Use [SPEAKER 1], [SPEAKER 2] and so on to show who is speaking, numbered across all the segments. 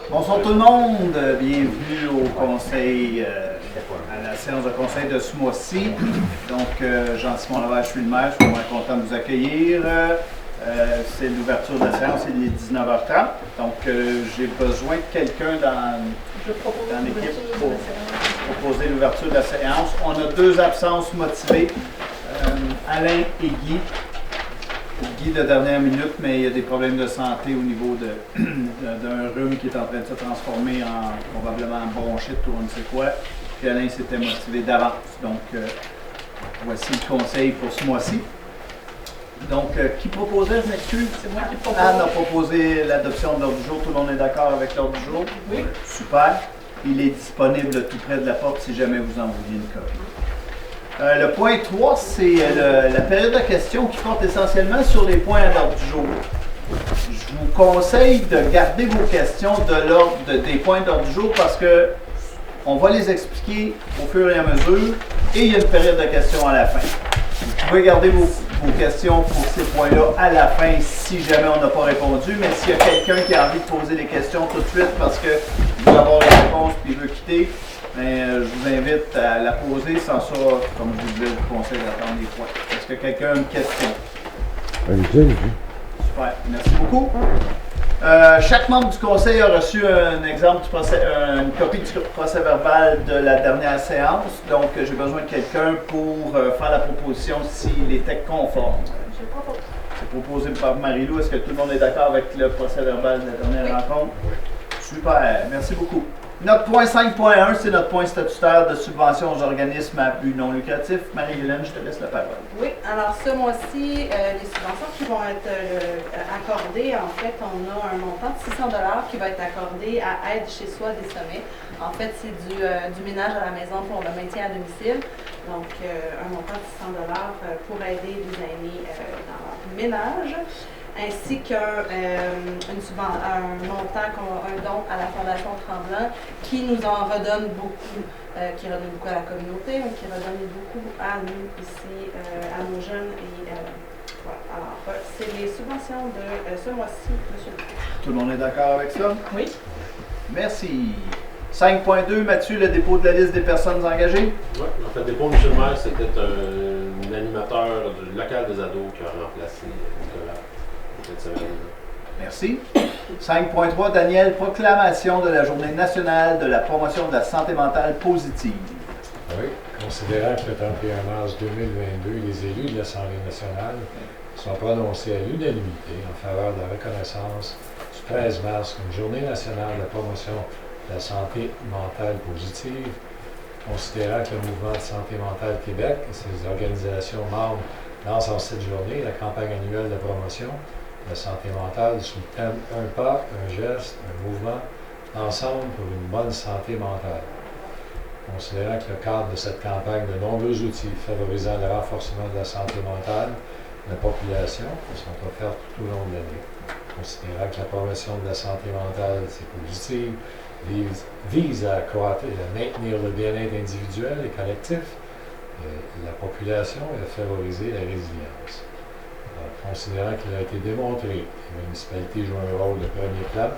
[SPEAKER 1] Bonsoir tout le monde, bienvenue au conseil, à la séance de conseil de ce mois-ci. Donc, Jean-Simon Lavage, je suis le maire, je suis vraiment content de vous accueillir. C'est l'ouverture de la séance, il est 19h30. Donc, j'ai besoin de quelqu'un dans l'équipe pour proposer l'ouverture de la séance. On a deux absences motivées, Alain et Guy. Guy de dernière minute, mais il y a des problèmes de santé au niveau d'un rhume qui est en train de se transformer en probablement en bronchite ou on ne sait quoi. Puis Alain s'était motivé d'avance. Donc, voici le conseil pour ce mois-ci. Donc, qui proposait, je m'excuse?
[SPEAKER 2] C'est moi qui propose.
[SPEAKER 1] Anne a proposé l'adoption de l'ordre du jour. Tout le monde est d'accord avec l'ordre du jour?
[SPEAKER 2] Oui.
[SPEAKER 1] Super. Il est disponible tout près de la porte si jamais vous en vouliez une copie. Le point 3, c'est la période de questions qui porte essentiellement sur les points à l'ordre du jour. Je vous conseille de garder vos questions des points d'ordre du jour parce que on va les expliquer au fur et à mesure et il y a une période de questions à la fin. Vous pouvez garder vos questions pour ces points-là à la fin si jamais on n'a pas répondu, mais s'il y a quelqu'un qui a envie de poser des questions tout de suite parce qu'il veut avoir la réponse et il veut quitter, je vous invite à la poser. Sans ça, comme je vous disais, je vous conseille d'attendre les points. Est-ce que quelqu'un a une question? Super, merci beaucoup. Chaque membre du conseil a reçu une copie du procès verbal de la dernière séance. Donc, j'ai besoin de quelqu'un pour faire la proposition s'il était conforme.
[SPEAKER 2] Je propose.
[SPEAKER 1] C'est proposé par Marie-Lou. Est-ce que tout le monde est d'accord avec le procès verbal de la dernière rencontre? Super, merci beaucoup. Notre point 5.1, c'est notre point statutaire de subvention aux organismes à but non lucratif. Marie-Hélène, je te laisse la parole.
[SPEAKER 2] Oui, alors ce mois-ci, les subventions qui vont être accordées, en fait, on a un montant de 600 $ qui va être accordé à Aide chez soi des sommets. En fait, c'est du ménage à la maison pour le maintien à domicile. Donc, un montant de 600 $ pour aider les aînés dans leur ménage, ainsi qu'un montant, un don à la Fondation Tremblant qui nous en redonne beaucoup, qui redonne beaucoup à la communauté, mais qui redonne beaucoup à nous ici, à nos jeunes. Et voilà. Alors, c'est les subventions de ce mois-ci, monsieur le maire.
[SPEAKER 1] Tout le monde est d'accord avec ça?
[SPEAKER 2] Oui.
[SPEAKER 1] Merci. 5.2, Mathieu, le dépôt de la liste des personnes engagées?
[SPEAKER 3] Oui, en fait, le dépôt, monsieur le maire, c'était un animateur du local des ados qui a remplacé Nicolas cette semaine.
[SPEAKER 1] Merci. 5.3, Daniel, proclamation de la Journée nationale de la promotion de la santé mentale positive.
[SPEAKER 4] Oui, considérant que le 31 mars 2022, les élus de l'Assemblée nationale sont prononcés à l'unanimité en faveur de la reconnaissance du 13 mars comme Journée nationale de la promotion de la santé mentale positive, considérant que le Mouvement de santé mentale Québec et ses organisations membres lancent en cette journée la campagne annuelle de promotion de la santé mentale sous le thème « Un pas, un geste, un mouvement, ensemble pour une bonne santé mentale ». Considérant que le cadre de cette campagne, de nombreux outils favorisant le renforcement de la santé mentale de la population sont offerts tout au long de l'année. Considérant que la promotion de la santé mentale, c'est positif, vise à accroître et à maintenir le bien-être individuel et collectif de la population et à favoriser la résilience. Considérant qu'il a été démontré que les municipalités jouent un rôle de premier plan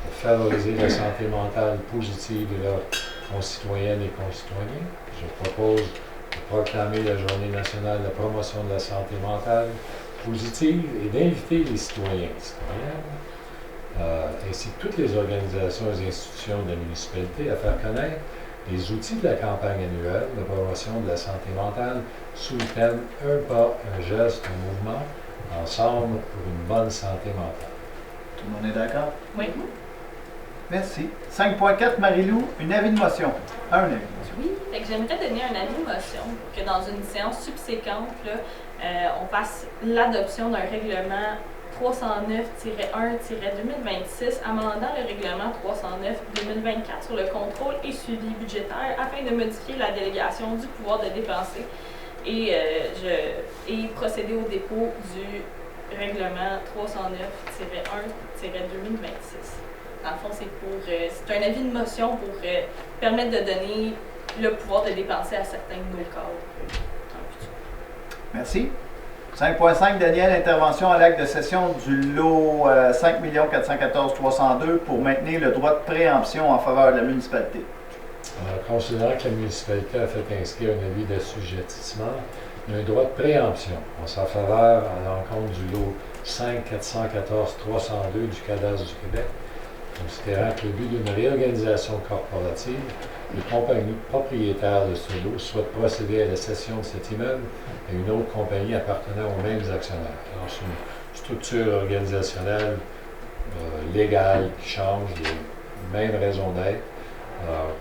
[SPEAKER 4] pour favoriser la santé mentale positive de leurs concitoyennes et concitoyens, je propose de proclamer la Journée nationale de la promotion de la santé mentale positive et d'inviter les citoyens et citoyennes, ainsi que toutes les organisations et institutions de la municipalité à faire connaître les outils de la campagne annuelle de promotion de la santé mentale sous le thème « Un pas, un geste, un mouvement, ensemble pour une bonne santé mentale ».
[SPEAKER 1] Tout le monde est d'accord?
[SPEAKER 2] Oui.
[SPEAKER 1] Merci. 5.4, Marie-Lou, un avis de motion. Un avis de motion.
[SPEAKER 5] Oui, fait que j'aimerais donner un avis de motion pour que dans une séance subséquente, là, on fasse l'adoption d'un règlement 309-1-2026, amendant le règlement 309-2024 sur le contrôle et suivi budgétaire afin de modifier la délégation du pouvoir de dépenser et procéder au dépôt du règlement 309-1-2026. Dans le fond, c'est un avis de motion pour permettre de donner le pouvoir de dépenser à certains de nos cadres.
[SPEAKER 1] Merci. 5.5, Daniel, intervention à l'acte de cession du lot 5 414 302 pour maintenir le droit de préemption en faveur de la municipalité.
[SPEAKER 4] Considérant que la municipalité a fait inscrire un avis d'assujettissement, il y a un droit de préemption en sa faveur à l'encontre du lot 5 414 302 du cadastre du Québec, considérant que le but d'une réorganisation corporative, les compagnies propriétaires de ce lot souhaitent procéder à la cession de cet immeuble à une autre compagnie appartenant aux mêmes actionnaires. Alors, c'est une structure organisationnelle légale qui change, les mêmes raisons d'être. Alors,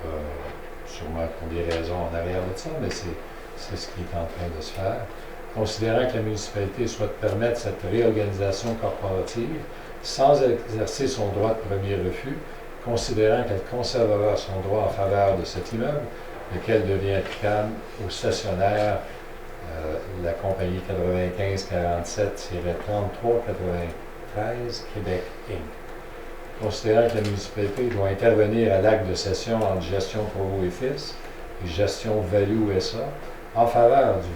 [SPEAKER 4] sûrement pour des raisons en arrière de ça, mais c'est ce qui est en train de se faire. Considérant que la municipalité souhaite permettre cette réorganisation corporative sans exercer son droit de premier refus, considérant qu'elle conservera son droit en faveur de cet immeuble, lequel devient applicable aux cessionnaires, la compagnie 9547-3393 Québec Inc. Considérant que la municipalité doit intervenir à l'acte de cession entre Gestion Provost et Fils et Gestion Value SA en faveur du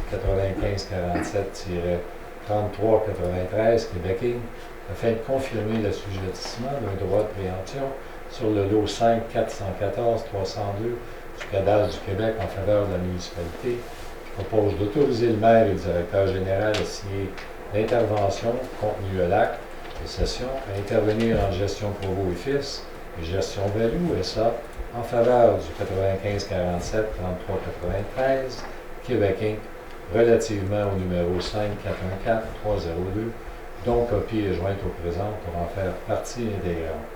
[SPEAKER 4] 9547-3393 Québec Inc. afin de confirmer l'assujettissement d'un droit de préemption sur le lot 5 414 302 du cadastre du Québec en faveur de la municipalité. Je propose d'autoriser le maire et le directeur général à signer l'intervention contenue à l'acte de cession à intervenir en Gestion Provost et Fils et Gestion Value SA en faveur du 9547-3393 Québec Inc. relativement au numéro 5 414 302, dont copie est jointe au présent pour en faire partie intégrante.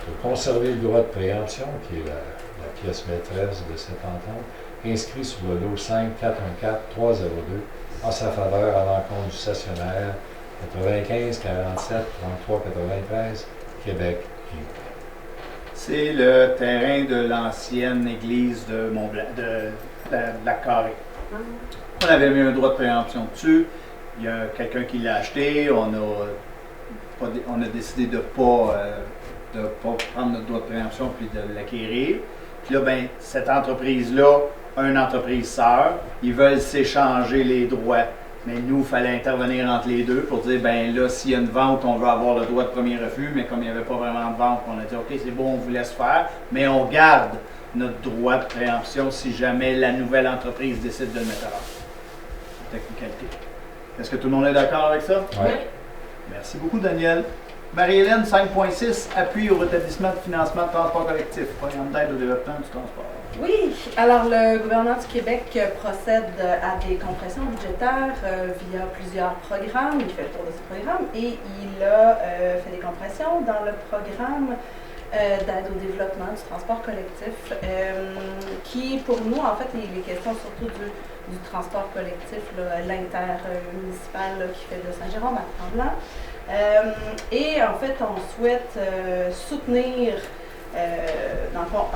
[SPEAKER 4] De conserver le droit de préemption, qui est la pièce maîtresse de cette entente, inscrit sur le lot 5 414 302 en sa faveur à l'encontre du cessionnaire 95 47 33 93 Québec Inc.
[SPEAKER 1] C'est le terrain de l'ancienne église de Mont-Blanc, de la Carré. On avait mis un droit de préemption dessus. Il y a quelqu'un qui l'a acheté. On a décidé de ne pas prendre notre droit de préemption puis de l'acquérir. Puis là, ben, cette entreprise-là a une entreprise sœur. Ils veulent s'échanger les droits. Mais nous, il fallait intervenir entre les deux pour dire, ben là, s'il y a une vente, on veut avoir le droit de premier refus, mais comme il n'y avait pas vraiment de vente, on a dit, OK, c'est bon, on vous laisse faire, mais on garde notre droit de préemption si jamais la nouvelle entreprise décide de le mettre à l'heure. Technicalité. Est-ce que tout le monde est d'accord avec ça?
[SPEAKER 4] Oui.
[SPEAKER 1] Merci beaucoup, Daniel. Marie-Hélène, 5.6, appui au rétablissement de financement de transport collectif, programme d'aide au développement du transport.
[SPEAKER 2] Oui, alors le gouvernement du Québec procède à des compressions budgétaires via plusieurs programmes. Il fait le tour de ces programmes et il a fait des compressions dans le programme d'aide au développement du transport collectif qui, pour nous, en fait, il est question surtout du transport collectif, l'intermunicipal qui fait de Saint-Jérôme à Tremblant. Et en fait, on souhaite soutenir, dans le fond,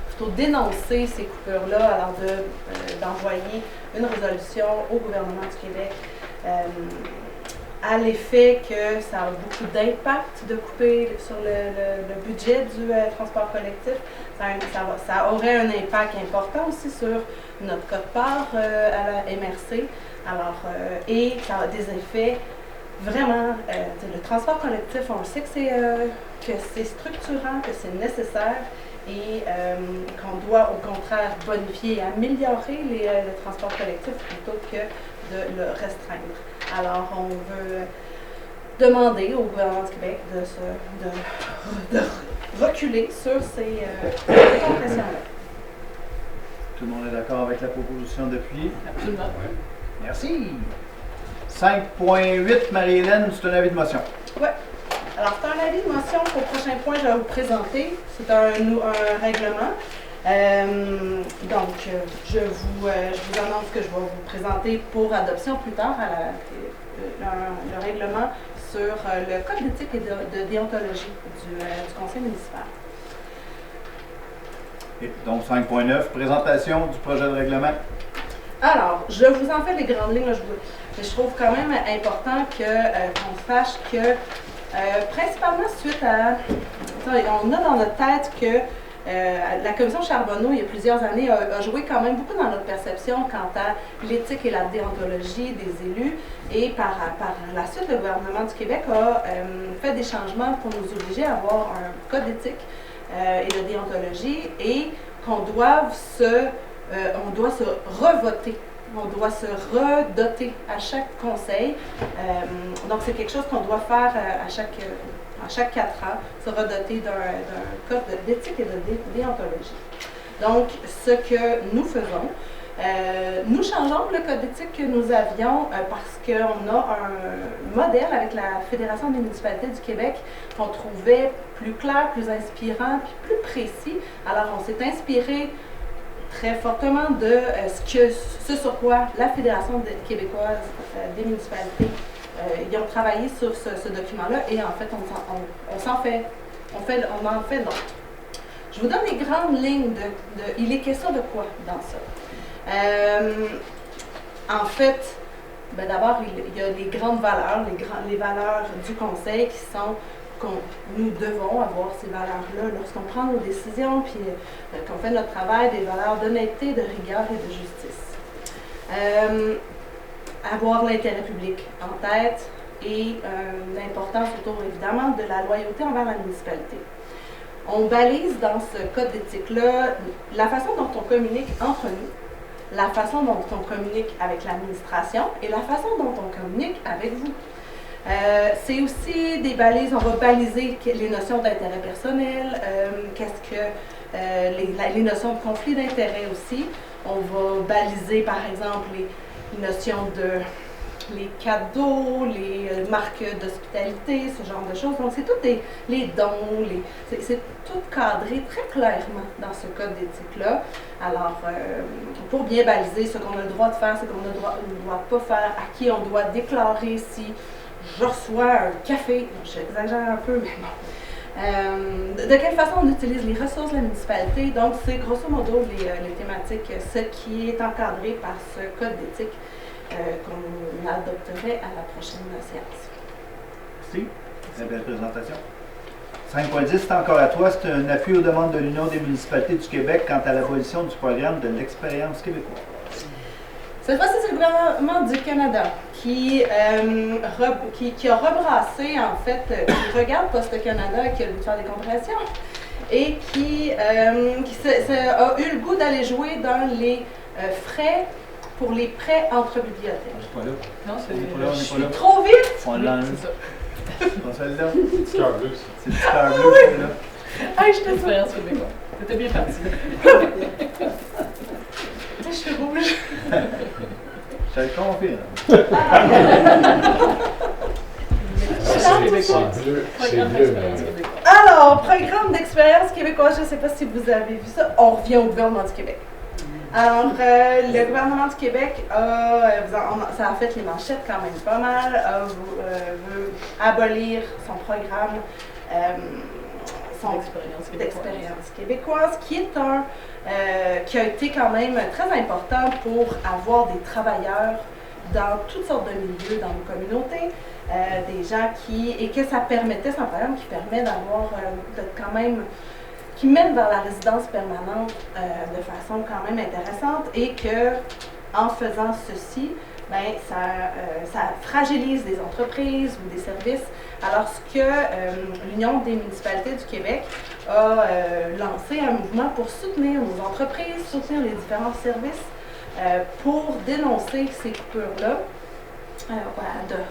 [SPEAKER 2] plutôt dénoncer ces coupures-là, alors d'envoyer une résolution au gouvernement du Québec à l'effet que ça a beaucoup d'impact de couper sur le budget du transport collectif. Ça aurait un impact important aussi sur notre quote-part à la MRC. Alors, et ça a des effets vraiment, le transport collectif, on le sait que c'est structurant, que c'est nécessaire et qu'on doit au contraire bonifier et améliorer le transport collectif plutôt que de le restreindre. Alors, on veut demander au gouvernement du Québec de reculer sur ces compressions-là.
[SPEAKER 1] Tout le monde est d'accord avec la proposition d'appui?
[SPEAKER 5] Absolument.
[SPEAKER 4] Ouais.
[SPEAKER 1] Merci. 5.8, Marie-Hélène, c'est un avis de motion.
[SPEAKER 2] Oui. Alors, c'est un avis de motion qu'au prochain point, je vais vous présenter. C'est un règlement. Donc, je vous annonce que je vais vous présenter pour adoption plus tard le règlement sur le code d'éthique et de déontologie du conseil municipal.
[SPEAKER 1] Et donc, 5.9, présentation du projet de règlement.
[SPEAKER 2] Alors, je vous en fais les grandes lignes. Mais je trouve quand même important qu'on sache que, principalement suite à... On a dans notre tête que La commission Charbonneau, il y a plusieurs années, a joué quand même beaucoup dans notre perception quant à l'éthique et la déontologie des élus. Et par la suite, le gouvernement du Québec a fait des changements pour nous obliger à avoir un code d'éthique et de déontologie et qu'on doit se revoter. On doit se redoter à chaque conseil. Donc, c'est quelque chose qu'on doit faire à chaque 4 ans, se redoter d'un code d'éthique et de déontologie. Donc, ce que nous faisons, nous changeons le code d'éthique que nous avions parce qu'on a un modèle avec la Fédération des municipalités du Québec qu'on trouvait plus clair, plus inspirant, puis plus précis. Alors, on s'est inspiré très fortement de ce sur quoi la Fédération québécoise des municipalités ils ont travaillé sur ce document-là et en fait, on en fait d'autres. Je vous donne les grandes lignes il est question de quoi dans ça? En fait, d'abord, il y a les grandes valeurs, les valeurs du Conseil qui sont nous devons avoir ces valeurs-là lorsqu'on prend nos décisions puis qu'on fait notre travail, des valeurs d'honnêteté, de rigueur et de justice. Avoir l'intérêt public en tête et l'importance autour, évidemment, de la loyauté envers la municipalité. On balise dans ce code d'éthique-là la façon dont on communique entre nous, la façon dont on communique avec l'administration et la façon dont on communique avec vous. C'est aussi des balises, on va baliser les notions d'intérêt personnel, les notions de conflit d'intérêt aussi. On va baliser, par exemple, les notions de les cadeaux, les marques d'hospitalité, ce genre de choses. Donc, c'est tout les dons, c'est tout cadré très clairement dans ce code d'éthique-là. Alors, pour bien baliser ce qu'on a le droit de faire, ce qu'on ne doit pas faire, à qui on doit déclarer si je reçois un café, j'exagère un peu, mais bon. De quelle façon on utilise les ressources de la municipalité. Donc, c'est grosso modo les thématiques, ce qui est encadré par ce code d'éthique qu'on adopterait à la prochaine séance.
[SPEAKER 1] Merci. Très belle présentation. 5.10, c'est encore à toi. C'est un appui aux demandes de l'Union des municipalités du Québec quant à l'abolition du programme de l'expérience québécoise.
[SPEAKER 2] Cette fois-ci, c'est le gouvernement du Canada qui a rebrassé, en fait, qui regarde Poste Canada, qui a voulu faire des compressions, et qui a eu le goût d'aller jouer dans les frais pour les prêts entre bibliothèques.
[SPEAKER 1] Je suis pas là.
[SPEAKER 5] Non, c'est
[SPEAKER 1] On n'est pas là.
[SPEAKER 2] Trop vite!
[SPEAKER 1] On l'enlève. C'est pas celle-là.
[SPEAKER 3] Petit cœur bleu, ça.
[SPEAKER 1] C'est le petit cœur bleu, celle-là.
[SPEAKER 2] Ah, je te
[SPEAKER 5] l'expérience québécoise. C'était bien parti.
[SPEAKER 2] Je suis rouge.
[SPEAKER 1] Je te le confirme.
[SPEAKER 4] C'est bleu, mais
[SPEAKER 2] Alors, programme d'expérience québécoise, je ne sais pas si vous avez vu ça, on revient au gouvernement du Québec. Alors, le gouvernement du Québec ça a fait les manchettes quand même pas mal, veut abolir son programme d'expérience québécoise, qui a été quand même très important pour avoir des travailleurs dans toutes sortes de milieux dans nos communautés, des gens que ça permettait, c'est un programme qui permet d'avoir quand même qui mène vers la résidence permanente de façon quand même intéressante et que, en faisant ceci, ça fragilise des entreprises ou des services. Alors, ce que l'Union des municipalités du Québec a lancé un mouvement pour soutenir nos entreprises, soutenir les différents services, pour dénoncer ces coupures-là.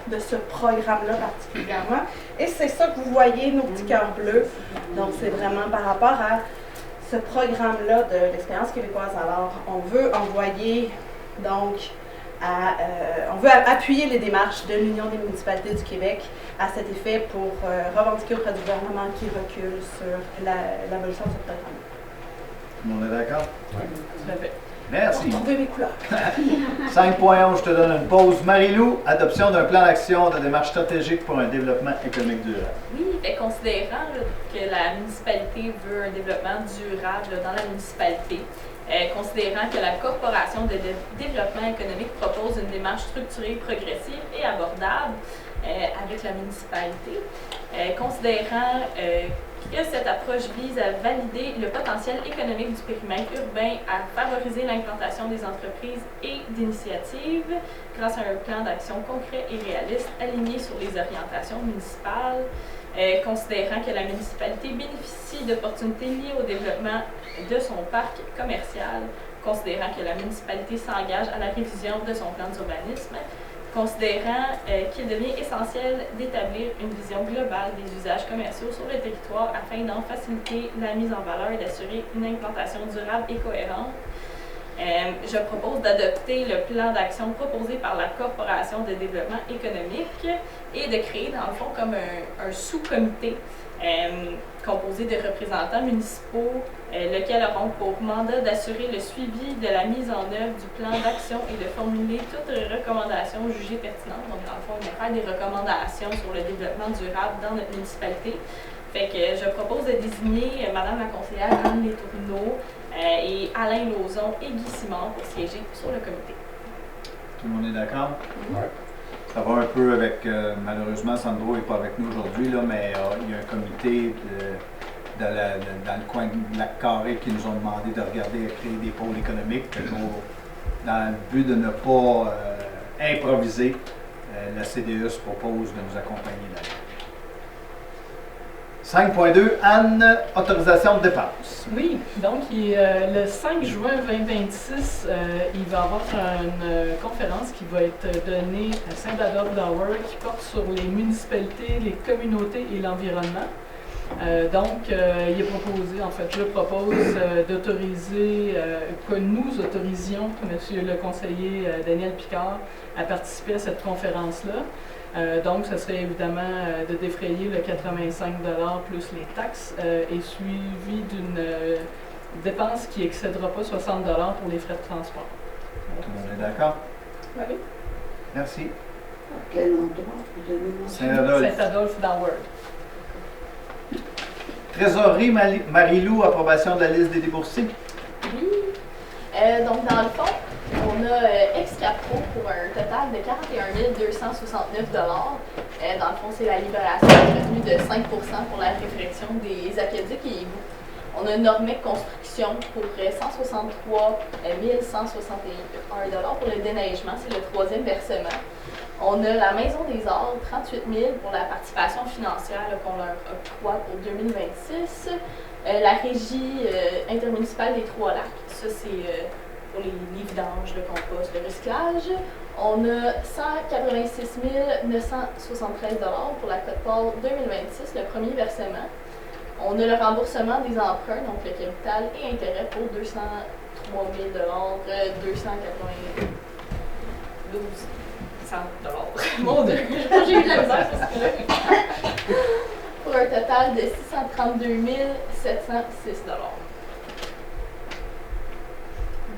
[SPEAKER 2] De ce programme-là particulièrement. Et c'est ça que vous voyez, nos petits cœurs bleus. Donc, c'est vraiment par rapport à ce programme-là de l'expérience québécoise. Alors, on veut envoyer, donc, on veut appuyer les démarches de l'Union des municipalités du Québec à cet effet pour revendiquer auprès du gouvernement qui recule sur l'abolition de ce programme.
[SPEAKER 1] Tout le monde est d'accord?
[SPEAKER 4] Oui.
[SPEAKER 5] Tout à fait.
[SPEAKER 1] Merci.
[SPEAKER 2] Pour trouver mes couleurs.
[SPEAKER 1] 5.11, je te donne une pause. Marie-Lou, adoption d'un plan d'action de démarche stratégique pour un développement économique durable.
[SPEAKER 5] Oui, considérant que la municipalité veut un développement durable dans la municipalité, considérant que la Corporation de développement économique propose une démarche structurée, progressive et abordable avec la municipalité, considérant que cette approche vise à valider le potentiel économique du périmètre urbain, à favoriser l'implantation des entreprises et d'initiatives grâce à un plan d'action concret et réaliste aligné sur les orientations municipales, considérant que la municipalité bénéficie d'opportunités liées au développement de son parc commercial, considérant que la municipalité s'engage à la révision de son plan d'urbanisme, considérant qu'il devient essentiel d'établir une vision globale des usages commerciaux sur le territoire afin d'en faciliter la mise en valeur et d'assurer une implantation durable et cohérente. Je propose d'adopter le plan d'action proposé par la Corporation de développement économique et de créer, dans le fond, comme un sous-comité composé de représentants municipaux, lequel auront pour mandat d'assurer le suivi de la mise en œuvre du plan d'action et de formuler toutes les recommandations jugées pertinentes. Donc, dans le fond, on va faire des recommandations sur le développement durable dans notre municipalité. Fait que je propose de désigner Madame la conseillère Anne Letourneau et Alain Lauzon et Guy Simard pour siéger sur le comité.
[SPEAKER 1] Tout le monde est d'accord?
[SPEAKER 4] Oui.
[SPEAKER 1] Ça va un peu avec, malheureusement, Sandro n'est pas avec nous aujourd'hui, là, mais il y a un comité dans le coin de Lac-Carré qui nous ont demandé de regarder à créer des pôles économiques. Dans le but de ne pas improviser, la CDE se propose de nous accompagner là-dedans. 5.2, Anne, autorisation de dépenses.
[SPEAKER 6] Oui, donc le 5 juin 2026, il va y avoir une conférence qui va être donnée à Saint-Adolphe-d'Hour qui porte sur les municipalités, les communautés et l'environnement. Il est proposé, en fait, je propose d'autoriser, que nous autorisions M. le conseiller Daniel Picard à participer à cette conférence-là. Donc, ce serait évidemment de défrayer le 85 $ plus les taxes et suivi d'une dépense qui n'excédera pas 60 $ pour les frais de transport.
[SPEAKER 1] Tout le monde est d'accord?
[SPEAKER 6] Oui.
[SPEAKER 1] Merci.
[SPEAKER 7] À quel endroit vous avez mentionné?
[SPEAKER 1] Saint-Adolphe.
[SPEAKER 6] Saint-Adolphe-d'Hour.
[SPEAKER 1] Trésorerie, Marie-Lou, approbation de la liste des déboursés.
[SPEAKER 5] Oui. Donc, dans le fond, on a Excapro pour un total de 41 269 $. Dans le fond, c'est la libération de revenus de 5 % pour la réfection des aqueducs et égouts. On a Normec Construction pour 163 161 $ pour le déneigement, c'est le troisième versement. On a la Maison des Arts, 38 000 pour la participation financière qu'on leur octroie pour 2026. La régie intermunicipale des Trois-Lacs, ça c'est pour les vidanges, le compost, le recyclage. On a 186 973 $ pour la Côte-Port 2026, le premier versement. On a le remboursement des emprunts, donc le capital et intérêt pour 203 000 $, 292 $. Mon Dieu, j'ai eu de la misère sur ce là pour un total de 632 706 $.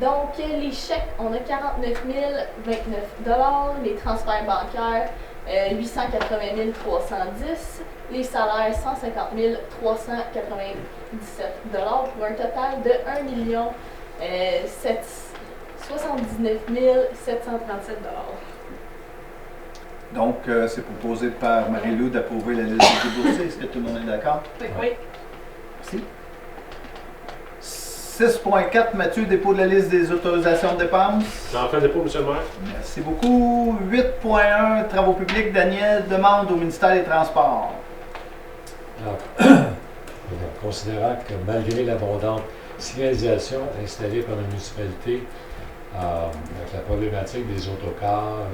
[SPEAKER 5] Donc, les chèques, on a 49 029 $, les transferts bancaires, 880 310 $, les salaires, 150 397 $ pour un total de 1 79 737 $.
[SPEAKER 1] Donc, c'est proposé par Marie-Lou d'approuver la liste des déboursés. Est-ce que tout le monde est d'accord?
[SPEAKER 6] Oui.
[SPEAKER 1] Merci. 6.4, Mathieu, dépôt de la liste des autorisations de dépenses.
[SPEAKER 3] J'en fais un dépôt, M. le maire.
[SPEAKER 1] Merci beaucoup. 8.1, travaux publics, Daniel, demande au ministère des Transports.
[SPEAKER 4] Alors, considérant que malgré l'abondante signalisation installée par la municipalité, avec la problématique des autocars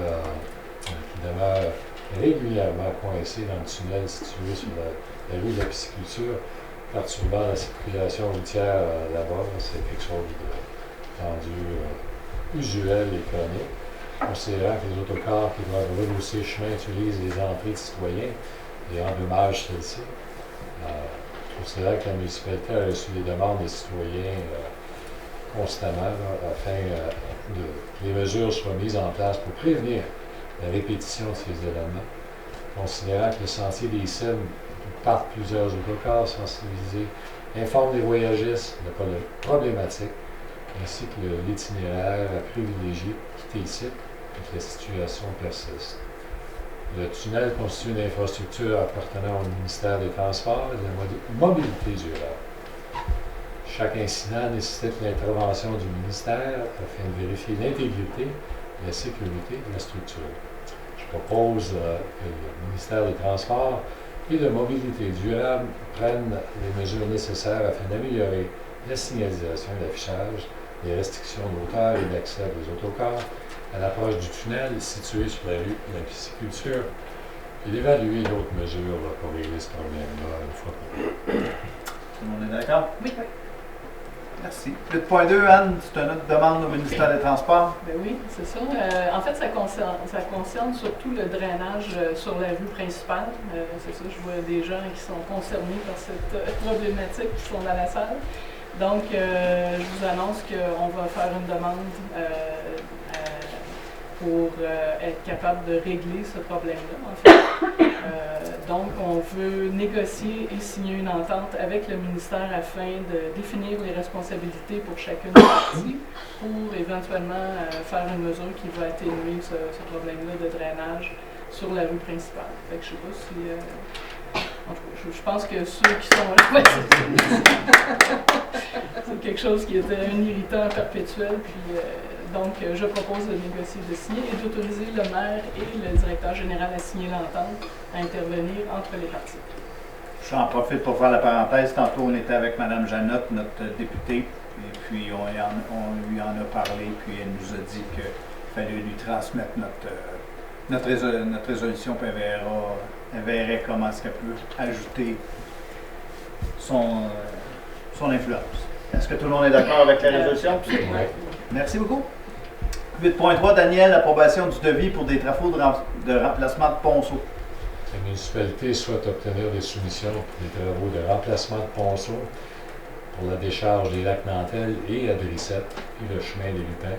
[SPEAKER 4] qui demeurent régulièrement coincés dans le tunnel situé sur la rue de la Pisciculture, perturbant la circulation routière là-bas, c'est quelque chose de rendu usuel et chronique. Considérant que les autocars qui doivent relousser le chemin utilisent les entrées de citoyens et endommagent celles-ci, considérant que la municipalité a reçu des demandes des citoyens constamment afin que les mesures soient mises en place pour prévenir la répétition de ces événements. Considérant que le sentier des Cimes partent plusieurs autocars sensibilisés, informent les voyagistes de la problématique, ainsi que l'itinéraire à privilégier pour quitter le site quand la situation persiste. Le tunnel constitue une infrastructure appartenant au ministère des Transports et de la mobilité durable. Chaque incident nécessite l'intervention du ministère afin de vérifier l'intégrité et la sécurité de la structure. Je propose que le ministère des Transports et de la mobilité durable prennent les mesures nécessaires afin d'améliorer la signalisation et l'affichage, les restrictions d'auteur et d'accès des autocars à l'approche du tunnel situé sur la rue de la pisciculture et d'évaluer d'autres mesures pour régler ce problème-là une fois pour toutes.
[SPEAKER 1] Tout le monde est d'accord?
[SPEAKER 6] Oui.
[SPEAKER 1] Merci. 8.2, Anne, c'est une autre demande au ministère des Transports.
[SPEAKER 6] Ben oui, c'est ça. En fait, ça concerne surtout le drainage sur la rue principale. C'est ça, je vois des gens qui sont concernés par cette problématique qui sont dans la salle. Donc, je vous annonce qu'on va faire une demande pour être capable de régler ce problème-là, en fait. Donc, on veut négocier et signer une entente avec le ministère afin de définir les responsabilités pour chacune des parties pour éventuellement faire une mesure qui va atténuer ce problème-là de drainage sur la rue principale. Fait que je sais pas si... en tout cas, je pense que ceux qui sont... Ouais, c'est quelque chose qui était un irritant perpétuel, puis... Donc, je propose de négocier, de signer et d'autoriser le maire et le directeur général à signer l'entente, à intervenir entre les parties.
[SPEAKER 1] J'en profite pour faire la parenthèse. Tantôt, on était avec Mme Janotte, notre députée, et puis on lui en a parlé, puis elle nous a dit qu'il fallait lui transmettre notre résolution, puis elle verrait comment est-ce qu'elle peut ajouter son influence. Est-ce que tout le monde est d'accord avec la résolution?
[SPEAKER 4] Oui.
[SPEAKER 1] Merci beaucoup. 8.3, Daniel, approbation du devis pour des travaux de remplacement de ponceau.
[SPEAKER 4] La municipalité souhaite obtenir des soumissions pour des travaux de remplacement de ponceau pour la décharge des lacs Nantel et à Brissette, puis le chemin des Lupins.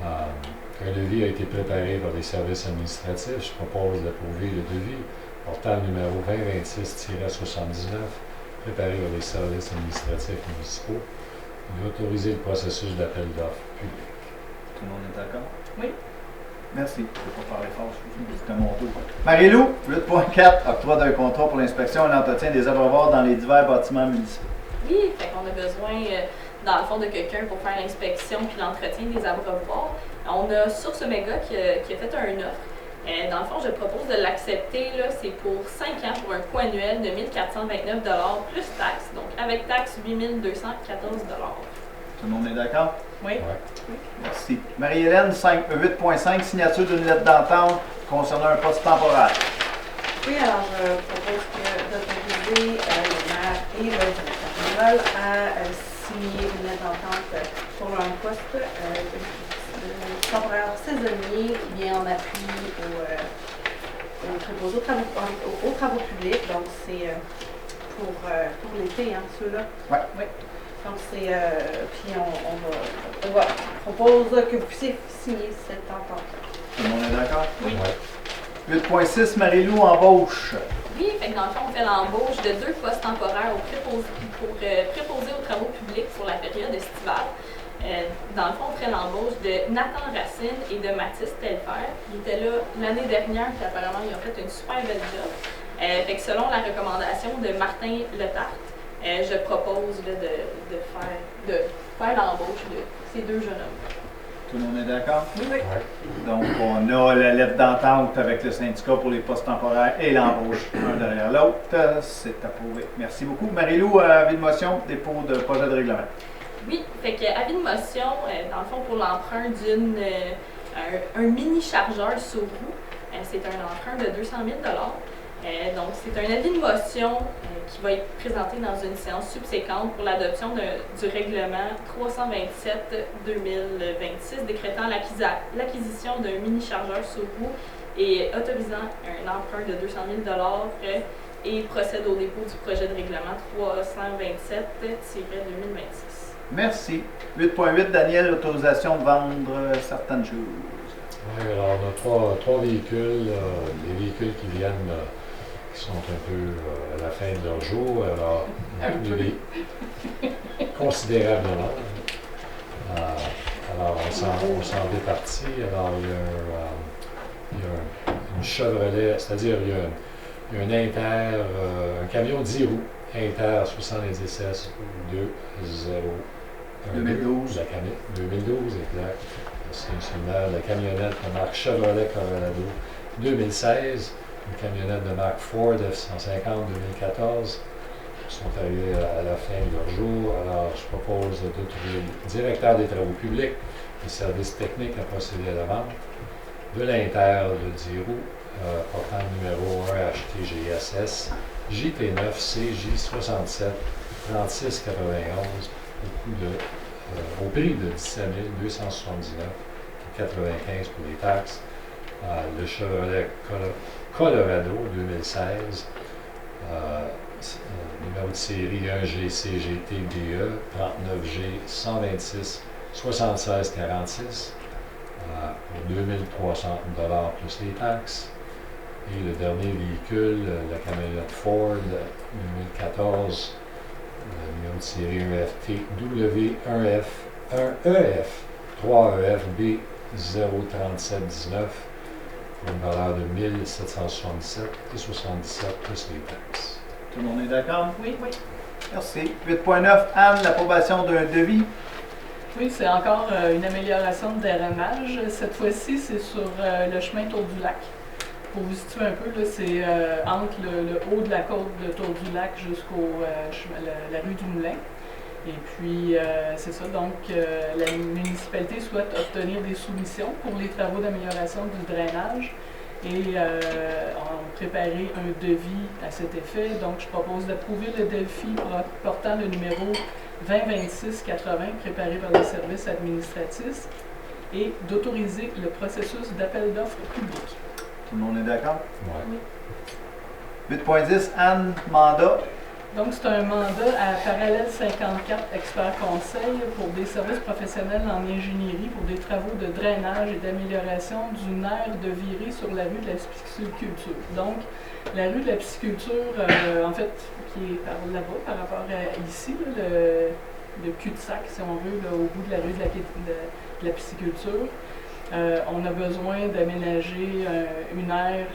[SPEAKER 4] Un devis a été préparé par les services administratifs. Je propose d'approuver le devis portant le numéro 2026-79, préparé par les services administratifs municipaux, et autoriser le processus d'appel d'offres public.
[SPEAKER 1] Tout le monde est d'accord?
[SPEAKER 6] Oui.
[SPEAKER 1] Merci. Je ne peux pas parler fort, c'était mon tour. Marie-Lou, 8.4, octroi d'un contrat pour l'inspection et l'entretien des abreuvoirs dans les divers bâtiments municipaux.
[SPEAKER 5] Oui, fait qu'on a besoin, dans le fond, de quelqu'un pour faire l'inspection puis l'entretien des abreuvoirs. On a Source Omega qui a fait un offre. Dans le fond, je propose de l'accepter. C'est pour 5 ans pour un coût annuel de 1 429 plus taxes. Donc, avec taxes, 8 214
[SPEAKER 1] Tout le monde est d'accord?
[SPEAKER 6] Oui.
[SPEAKER 4] Ouais.
[SPEAKER 1] Merci. Marie-Hélène, 8.5, signature d'une lettre d'entente concernant un poste temporaire.
[SPEAKER 2] Oui, alors je propose d'autoriser le maire et le directeur général à signer une lettre d'entente pour un poste temporaire saisonnier qui vient en appui aux travaux publics. Donc, c'est pour l'été, hein, ceux-là.
[SPEAKER 1] Ouais.
[SPEAKER 2] Oui. Donc, c'est. Puis, on propose que vous puissiez signer cette entente.
[SPEAKER 1] Tout le monde est d'accord?
[SPEAKER 6] Oui.
[SPEAKER 4] Ouais.
[SPEAKER 1] 8.6, Marie-Lou, embauche.
[SPEAKER 5] Oui, fait que dans le fond, on fait l'embauche de 2 postes temporaires pour préposer aux travaux publics pour la période estivale. Dans le fond, on ferait l'embauche de Nathan Racine et de Mathis Telfer. Ils étaient là l'année dernière, puis apparemment, ils ont fait une super belle job. Fait que selon la recommandation de Martin Letarte, je propose de faire l'embauche de ces 2 jeunes hommes.
[SPEAKER 1] Tout le monde est d'accord?
[SPEAKER 6] Oui.
[SPEAKER 4] Ouais.
[SPEAKER 1] Donc, on a la lettre d'entente avec le syndicat pour les postes temporaires et l'embauche un derrière l'autre. C'est approuvé. Merci beaucoup. Marie-Lou, avis de motion, dépôt de projet de règlement.
[SPEAKER 5] Oui, fait que avis de motion, dans le fond, pour l'emprunt un mini chargeur sur roue. C'est un emprunt de 200 000 donc, c'est un avis de motion qui va être présenté dans une séance subséquente pour l'adoption du règlement 327-2026 décrétant l'acquisition d'un mini-chargeur sur roue et autorisant un emprunt de 200 000 et procède au dépôt du projet de règlement 327-2026.
[SPEAKER 1] Merci. 8.8, Daniel, autorisation de vendre certaines choses.
[SPEAKER 4] Oui, alors on a trois véhicules, des véhicules qui viennent, qui sont un peu à la fin de leur jour, alors considérablement. Alors on s'en départit, alors il y a une une Chevrolet, c'est-à-dire il y a un Inter, un camion 10 roues, Inter 70S
[SPEAKER 1] 2012.
[SPEAKER 4] La 2012, exact. C'est seulement la camionnette de marque Chevrolet Colorado 2016, une camionnette de marque Ford F-150 2014. Ils sont arrivés à la fin de leur jour. Alors, je propose de trouver le directeur des travaux publics, des services techniques à procéder à la vente, de l'Inter de 10 roues, portant le numéro 1 HTGSS JT9 CJ67 3691 au prix de 17 279,95 pour les taxes. Le Chevrolet Colorado 2016, numéro de série 1GCGTBE 39G 126 76 46 pour 2300 $ plus les taxes. Et le dernier véhicule, la camionnette Ford 2014, numéro de série 1FTW1EF 3EFB 03719 pour une valeur de 1777,77 plus les taxes.
[SPEAKER 1] Tout le monde est d'accord?
[SPEAKER 6] Oui, oui.
[SPEAKER 1] Merci. 8.9, Anne, l'approbation d'un devis.
[SPEAKER 6] Oui, c'est encore une amélioration de drainage. Cette fois-ci, c'est sur le chemin Tour du Lac. Pour vous situer un peu, c'est entre le haut de la côte de Tour du Lac jusqu'au la rue du Moulin. Et puis, c'est ça, donc la municipalité souhaite obtenir des soumissions pour les travaux d'amélioration du drainage et on préparé un devis à cet effet. Donc, je propose d'approuver le devis portant le numéro 2026-80 préparé par le service administratif et d'autoriser le processus d'appel d'offres public.
[SPEAKER 1] Tout le monde est d'accord?
[SPEAKER 4] Ouais.
[SPEAKER 1] 8.10, Anne, mandat.
[SPEAKER 6] Donc, c'est un mandat à Parallèle 54 Expert Conseil pour des services professionnels en ingénierie pour des travaux de drainage et d'amélioration d'une aire de virée sur la rue de la pisciculture. Donc, la rue de la pisciculture, en fait, qui est par là-bas, par rapport à ici, là, le cul-de-sac, si on veut, là, au bout de la rue de la pisciculture. On a besoin d'aménager une aire,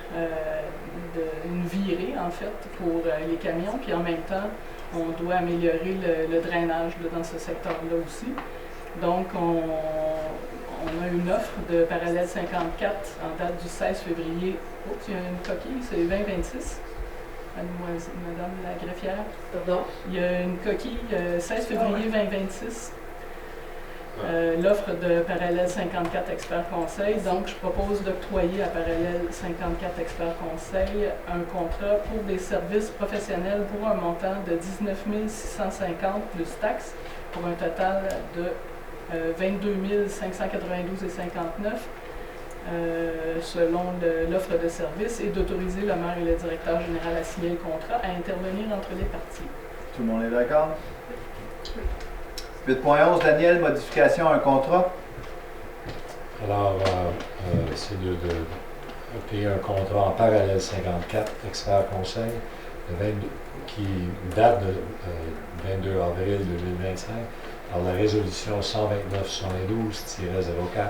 [SPEAKER 6] une virée en fait pour les camions, puis en même temps, on doit améliorer le drainage là, dans ce secteur-là aussi. Donc, on a une offre de Parallèle 54 en date du 16 février. Oups, il y a une coquille, c'est 2026. Madame la greffière.
[SPEAKER 7] Pardon?
[SPEAKER 6] Il y a une coquille 16 février 2026. L'offre de Parallèle 54 Expert Conseil. Donc, je propose d'octroyer à Parallèle 54 Expert Conseil un contrat pour des services professionnels pour un montant de 19 650 plus taxes pour un total de 22 592,59 selon l'offre de service et d'autoriser le maire et le directeur général à signer le contrat à intervenir entre les parties.
[SPEAKER 1] Tout le monde est d'accord? 8.11, Daniel, modification à un contrat.
[SPEAKER 4] Alors, c'est de payer un contrat en Parallèle 54 Expert Conseil qui date de 22 avril 2025 par la résolution 129-72-04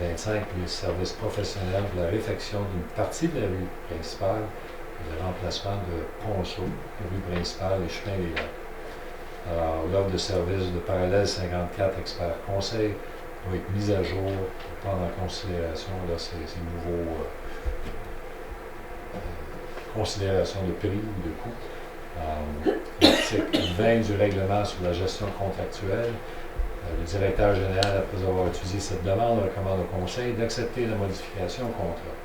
[SPEAKER 4] 25 pour les services professionnels pour la réfection d'une partie de la rue principale et le remplacement de ponceau, rue principale et chemin des Lacs. Alors, l'offre de service de Parallèle 54 Expert Conseil doit être mise à jour pour prendre en considération là, ces nouveaux considérations de prix ou de coût. L'article 20 du règlement sur la gestion contractuelle, le directeur général, après avoir étudié cette demande, recommande au Conseil d'accepter la modification au contrat.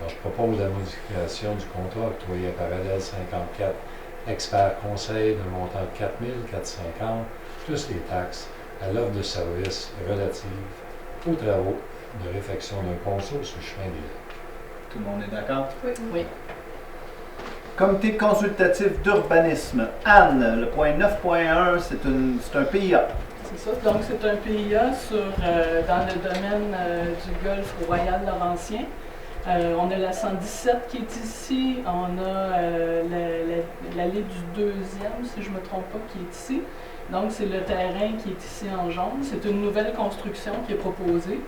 [SPEAKER 4] Alors, je propose la modification du contrat octroyé à Parallèle 54 Expert Conseil d'un montant de 4 450 plus les taxes à l'offre de service relative aux travaux de réfection d'un ponceau sur le chemin des Lacs.
[SPEAKER 1] Tout le monde est d'accord?
[SPEAKER 6] Oui.
[SPEAKER 1] Comité consultatif d'urbanisme. Anne, le point 9.1, c'est un PIA.
[SPEAKER 6] C'est ça. Donc, c'est un PIA dans le domaine du golfe Royal Laurentien. On a la 117 qui est ici, on a l'allée du 2e, si je ne me trompe pas, qui est ici. Donc, c'est le terrain qui est ici en jaune. C'est une nouvelle construction qui est proposée.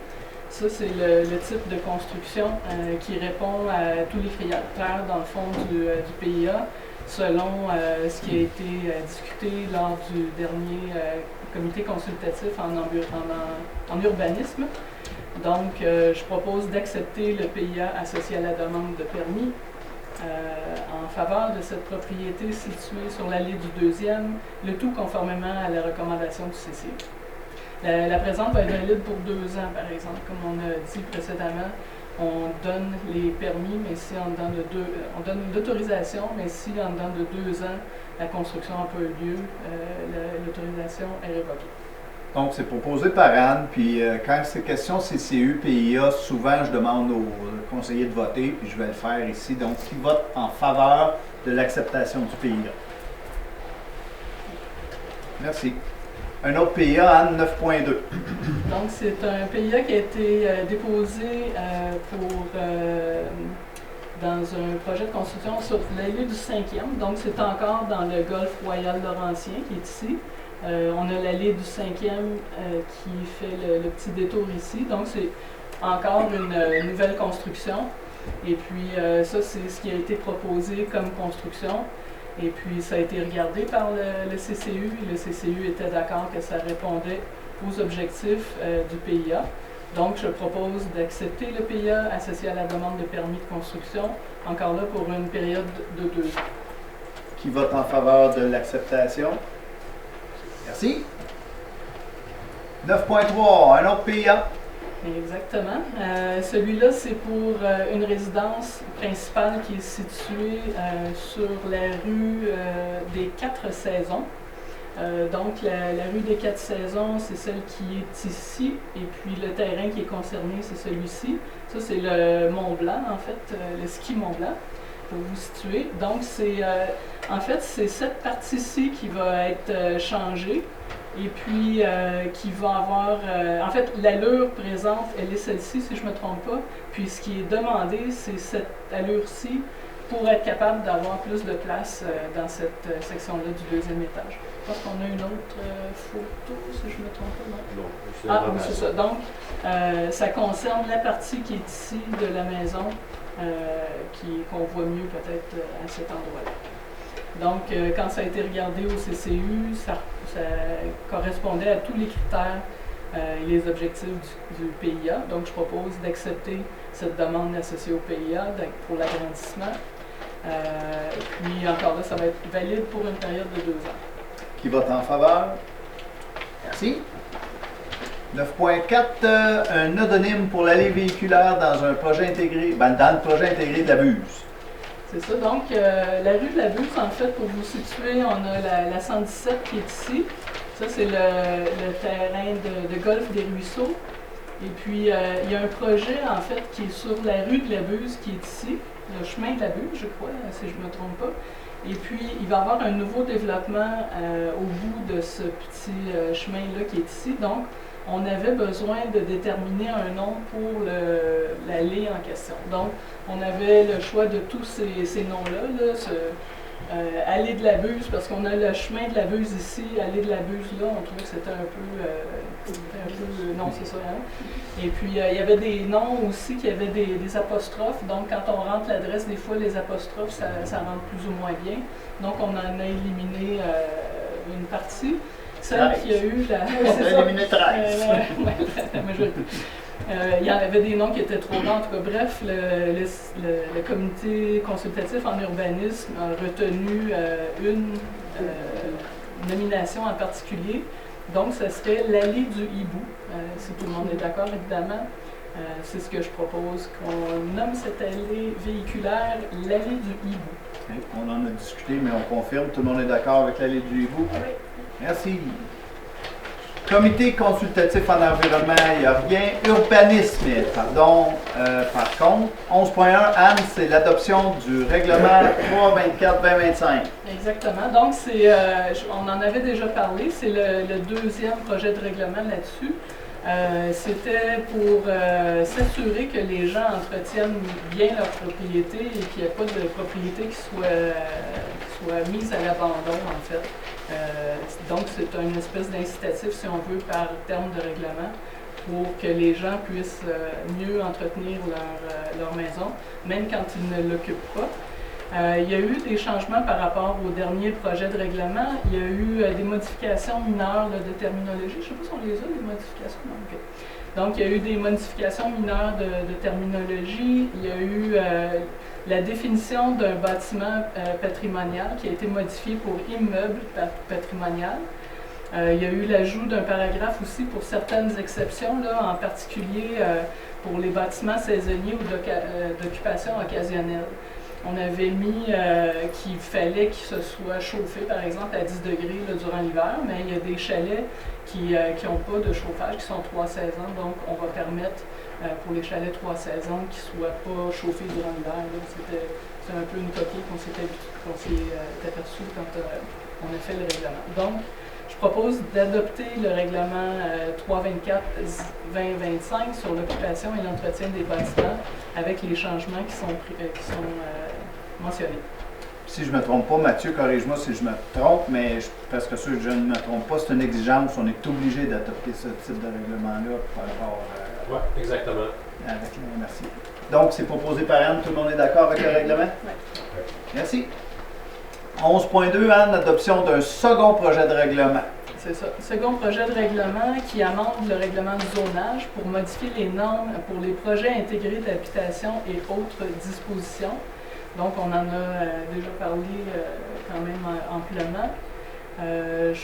[SPEAKER 6] Ça, c'est le type de construction qui répond à tous les critères, dans le fond, du PIA, selon ce qui a été discuté lors du dernier comité consultatif en urbanisme. Donc, je propose d'accepter le PIA associé à la demande de permis en faveur de cette propriété située sur l'allée du 2e, le tout conformément à la recommandation du CCI. La présente va être valide pour 2 ans, par exemple, comme on a dit précédemment. On donne les permis, mais si en dedans de on donne l'autorisation, mais si en dedans de 2 ans, la construction n'a pas eu lieu, l'autorisation est révoquée.
[SPEAKER 1] Donc, c'est proposé par Anne, puis quand c'est question CCU, PIA, souvent je demande aux conseillers de voter, puis je vais le faire ici. Donc, qui vote en faveur de l'acceptation du PIA? Merci. Un autre PIA, Anne, 9.2.
[SPEAKER 6] Donc, c'est un PIA qui a été déposé dans un projet de construction sur l'allée du 5e. Donc, c'est encore dans le golfe Royal Laurentien qui est ici. On a l'allée du 5e qui fait le petit détour ici. Donc, c'est encore une nouvelle construction. Et puis, ça, c'est ce qui a été proposé comme construction. Et puis, ça a été regardé par le CCU. Et le CCU était d'accord que ça répondait aux objectifs du PIA. Donc, je propose d'accepter le PIA associé à la demande de permis de construction, encore là pour une période de 2 ans.
[SPEAKER 1] Qui vote en faveur de l'acceptation? Merci. 9.3, un autre PIA.
[SPEAKER 6] Exactement. Celui-là, c'est pour une résidence principale qui est située sur la rue des 4 Saisons. Donc, la rue des 4 Saisons, c'est celle qui est ici, et puis le terrain qui est concerné, c'est celui-ci. Ça, c'est le Mont Blanc, en fait, le ski Mont Blanc, pour vous situer. Donc, en fait, c'est cette partie-ci qui va être changée. Et puis, qui va avoir... en fait, l'allure présente, elle est celle-ci, si je ne me trompe pas. Puis, ce qui est demandé, c'est cette allure-ci pour être capable d'avoir plus de place dans cette section-là du 2e étage. Je pense qu'on a une autre photo, si je ne me trompe pas. Non, oui, c'est ça. Donc, ça concerne la partie qui est ici de la maison, qu'on voit mieux peut-être à cet endroit-là. Donc, quand ça a été regardé au CCU, ça correspondait à tous les critères et les objectifs du PIA. Donc, je propose d'accepter cette demande associée au PIA pour l'agrandissement. Puis, encore là, ça va être valide pour une période de 2 ans.
[SPEAKER 1] Qui vote en faveur? Merci. 9.4, un odonyme pour l'allée véhiculaire dans un projet intégré, dans le projet intégré de la Buse.
[SPEAKER 6] C'est ça. Donc, la rue de la Buse, en fait, pour vous situer, on a la 117 qui est ici. Ça, c'est le terrain de golf des Ruisseaux. Et puis, il y a un projet, en fait, qui est sur la rue de la Buse qui est ici, le chemin de la Buse, je crois, si je ne me trompe pas. Et puis, il va y avoir un nouveau développement au bout de ce petit chemin-là qui est ici. Donc, on avait besoin de déterminer un nom pour l'allée en question. Donc, on avait le choix de tous ces noms-là, allée de la Buse, parce qu'on a le chemin de la Buse ici, allée de la Buse là, on trouvait que c'était un peu non, c'est ça. Hein? Et puis, il y avait des noms aussi qui avaient des apostrophes. Donc, quand on rentre l'adresse, des fois, les apostrophes, ça rentre plus ou moins bien. Donc, on en a éliminé une partie. Celle qui a eu la...
[SPEAKER 7] On a éliminé 13.
[SPEAKER 6] La majorité. Il y en avait des noms qui étaient trop grands. En tout cas, bref, le comité consultatif en urbanisme a retenu une nomination en particulier. Donc, ce serait l'allée du hibou. Si tout le monde est d'accord, évidemment. C'est ce que je propose, qu'on nomme cette allée véhiculaire l'allée du hibou.
[SPEAKER 1] Okay. On en a discuté, mais on confirme. Tout le monde est d'accord avec l'allée du hibou?
[SPEAKER 6] Oui.
[SPEAKER 1] Merci. Comité consultatif en environnement, il n'y a rien. Urbanisme, pardon. Par contre, 11.1, Anne, c'est l'adoption du règlement 324-2025.
[SPEAKER 6] Exactement. Donc, on en avait déjà parlé. C'est le 2e projet de règlement là-dessus. C'était pour s'assurer que les gens entretiennent bien leur propriété et qu'il n'y ait pas de propriété qui soit mise à l'abandon, en fait. Donc, c'est une espèce d'incitatif, si on veut, par terme de règlement, pour que les gens puissent mieux entretenir leur maison, même quand ils ne l'occupent pas. Il y a eu des changements par rapport au dernier projet de règlement. Il y a eu des modifications mineures là, de terminologie. Je ne sais pas si on les a, les modifications. Non, okay. Donc, il y a eu des modifications mineures de terminologie. Il y a eu la définition d'un bâtiment patrimonial qui a été modifié pour immeuble patrimonial. Il y a eu l'ajout d'un paragraphe aussi pour certaines exceptions, là, en particulier pour les bâtiments saisonniers ou d'occupation occasionnelle. On avait mis qu'il fallait qu'il se soit chauffé, par exemple, à 10 degrés là, durant l'hiver, mais il y a des chalets qui n'ont pas de chauffage, qui sont 3 saisons, donc on va permettre pour les chalets 3 saisons qu'ils ne soient pas chauffés durant l'hiver. C'est un peu une coquille qu'on s'est aperçu quand on a fait le règlement. Donc, je propose d'adopter le règlement 324-2025 sur l'occupation et l'entretien des bâtiments avec les changements qui sont mentionnés.
[SPEAKER 1] Si je ne me trompe pas, Mathieu, corrige-moi si je me trompe, mais parce que sûr que je ne me trompe pas, c'est une exigence, on est obligé d'adopter ce type de règlement-là par rapport
[SPEAKER 3] Oui, exactement.
[SPEAKER 1] Merci. Donc, c'est proposé par Anne, tout le monde est d'accord avec le règlement?
[SPEAKER 2] Oui.
[SPEAKER 1] Merci. 11.2, Anne, adoption d'un second projet de règlement.
[SPEAKER 6] C'est ça. Second projet de règlement qui amende le règlement du zonage pour modifier les normes pour les projets intégrés d'habitation et autres dispositions. Donc, on en a déjà parlé quand même amplement. C'est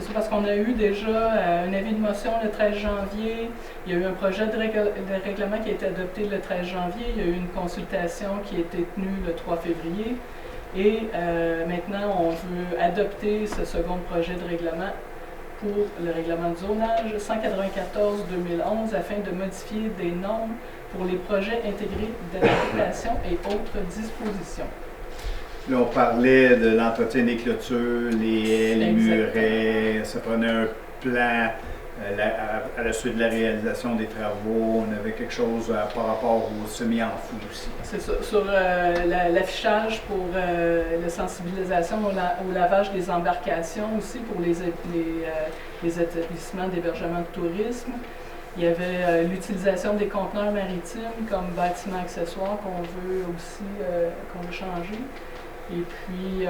[SPEAKER 6] ça parce qu'on a eu déjà un avis de motion le 13 janvier. Il y a eu un projet de règlement qui a été adopté le 13 janvier. Il y a eu une consultation qui a été tenue le 3 février. Et maintenant, on veut adopter ce second projet de règlement pour le règlement de zonage 194-2011 afin de modifier des normes pour les projets intégrés d'habitation et autres dispositions.
[SPEAKER 1] Là, on parlait de l'entretien des clôtures, les haies, les murets, ça prenait un plan à la suite de la réalisation des travaux. On avait quelque chose par rapport au semi-enfou aussi.
[SPEAKER 6] C'est ça. Sur l'affichage pour la sensibilisation au lavage des embarcations aussi pour les établissements d'hébergement de tourisme. Il y avait l'utilisation des conteneurs maritimes comme bâtiments accessoires qu'on veut aussi changer. Et puis,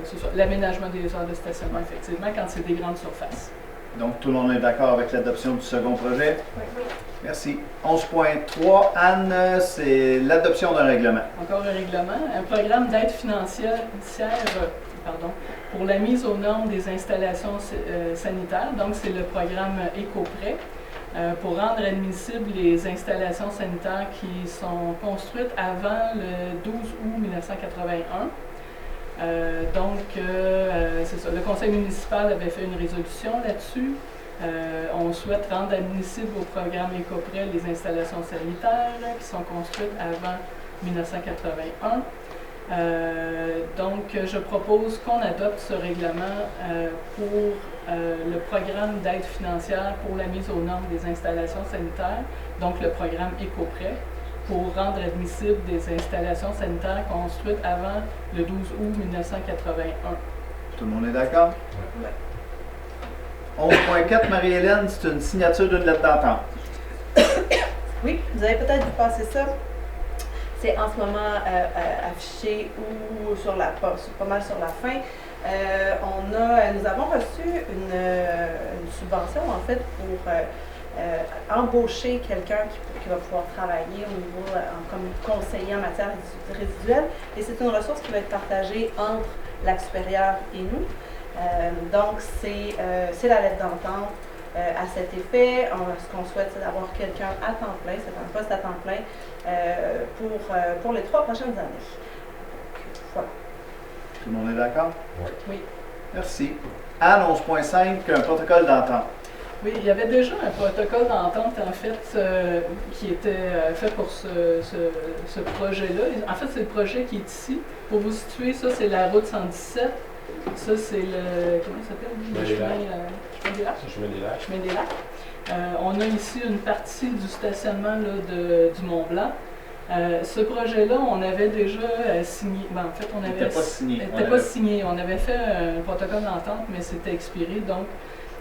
[SPEAKER 6] c'est ça, l'aménagement des heures de stationnement, effectivement, quand c'est des grandes surfaces.
[SPEAKER 1] Donc, tout le monde est d'accord avec l'adoption du second projet?
[SPEAKER 2] Oui.
[SPEAKER 1] Merci. 11.3, Anne, c'est l'adoption d'un règlement.
[SPEAKER 6] Encore un règlement. Un programme d'aide financière pour la mise aux normes des installations sanitaires. Donc, c'est le programme Écoprêt pour rendre admissibles les installations sanitaires qui sont construites avant le 12 août 1981. C'est ça. Le conseil municipal avait fait une résolution là-dessus. On souhaite rendre admissibles au programme Écoprêt les installations sanitaires qui sont construites avant 1981. Je propose qu'on adopte ce règlement pour le programme d'aide financière pour la mise aux normes des installations sanitaires, donc le programme Écoprêt, pour rendre admissibles des installations sanitaires construites avant le 12 août 1981.
[SPEAKER 1] Tout le monde est d'accord?
[SPEAKER 2] Oui.
[SPEAKER 1] 11.4, Marie-Hélène, c'est une signature d'une lettre d'entente.
[SPEAKER 2] Oui, vous avez peut-être vu passer ça. C'est en ce moment affiché ou pas mal sur la fin. Nous avons reçu une subvention en fait pour embaucher quelqu'un qui va pouvoir travailler au niveau comme conseiller en matière résiduelle. Et c'est une ressource qui va être partagée entre Lac Supérieur et nous. Donc, c'est la lettre d'entente à cet effet. Ce qu'on souhaite, c'est d'avoir quelqu'un à temps plein, c'est un poste à temps plein pour les 3 prochaines années. Voilà.
[SPEAKER 1] Tout le monde est d'accord?
[SPEAKER 6] Oui.
[SPEAKER 1] Merci. Anne, 11.5, un protocole d'entente.
[SPEAKER 6] Oui, il y avait déjà un protocole d'entente, en fait, qui était fait pour ce projet-là. En fait, c'est le projet qui est ici. Pour vous situer, ça, c'est la route 117. Ça, c'est le... Comment ça s'appelle? Le chemin des Lacs. Chemin des Lacs. On a ici une partie du stationnement là, du Mont-Blanc. Ce projet-là, on avait déjà signé. En fait, on avait.
[SPEAKER 1] Il n'était pas signé.
[SPEAKER 6] Il n'était pas signé. On avait fait un protocole d'entente, mais c'était expiré. Donc,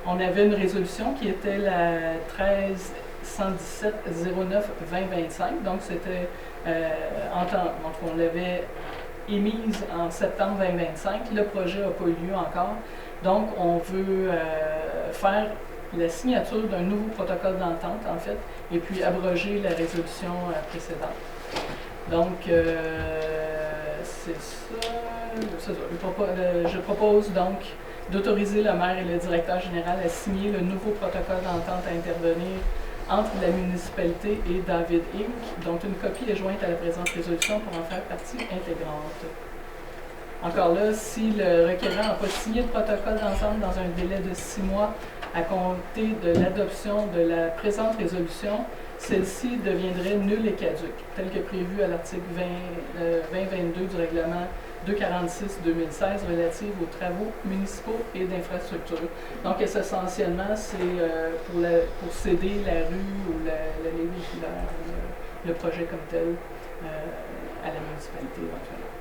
[SPEAKER 6] On avait une résolution qui était la 13-117-09-2025, donc c'était donc on l'avait émise en septembre 2025. Le projet n'a pas eu lieu encore, donc on veut faire la signature d'un nouveau protocole d'entente, en fait, et puis abroger la résolution précédente. Donc, c'est ça. Je propose donc d'autoriser le maire et le directeur général à signer le nouveau protocole d'entente à intervenir entre la municipalité et David Inc., dont une copie est jointe à la présente résolution pour en faire partie intégrante. Encore là, si le requérant n'a pas signé le protocole d'entente dans un délai de 6 mois à compter de l'adoption de la présente résolution, celle-ci deviendrait nulle et caduque, tel que prévu à l'article 2022 du règlement 246-2016 relative aux travaux municipaux et d'infrastructures. Donc, essentiellement, c'est pour céder la rue ou l'allée véhiculaire, le projet comme tel, à la municipalité éventuellement.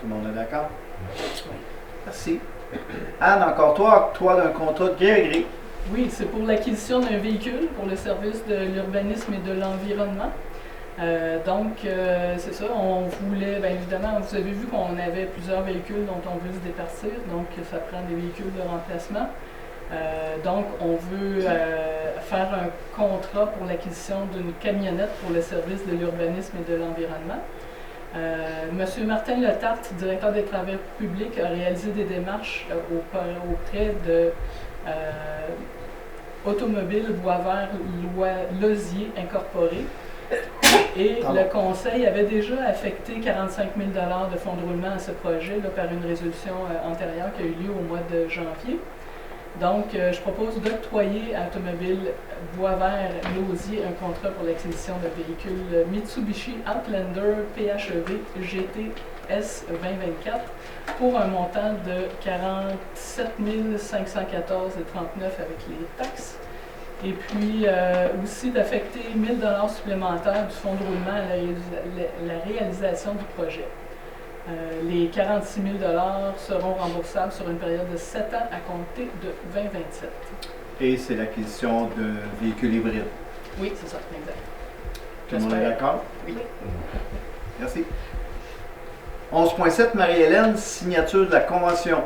[SPEAKER 1] Tout le monde est d'accord? Oui. Merci. Anne, encore toi d'un contrat de gréerie.
[SPEAKER 6] Oui, c'est pour l'acquisition d'un véhicule pour le service de l'urbanisme et de l'environnement. C'est ça, on voulait, bien évidemment, vous avez vu qu'on avait plusieurs véhicules dont on veut se départir, donc ça prend des véhicules de remplacement. Donc, on veut faire un contrat pour l'acquisition d'une camionnette pour le service de l'urbanisme et de l'environnement. Monsieur Martin Letarte, directeur des travaux publics, a réalisé des démarches auprès de Automobile Boisvert Lozier Incorporé. Et le Conseil avait déjà affecté 45 000 $ de fonds de roulement à ce projet là, par une résolution antérieure qui a eu lieu au mois de janvier. Donc, je propose d'octroyer à Automobile Boisvert Lozier un contrat pour l'acquisition d'un véhicule Mitsubishi Outlander PHEV GT-S 2024 pour un montant de 47 514,39 avec les taxes. Et puis aussi d'affecter 1 000 $ supplémentaires du fonds de roulement à la réalisation du projet. Les 46 000 $ seront remboursables sur une période de 7 ans à compter de 2027.
[SPEAKER 1] Et c'est l'acquisition de véhicules hybrides.
[SPEAKER 6] Oui, c'est ça, exact.
[SPEAKER 1] Tout le monde est d'accord?
[SPEAKER 6] Oui.
[SPEAKER 1] Merci. 11.7, Marie-Hélène, signature de la convention.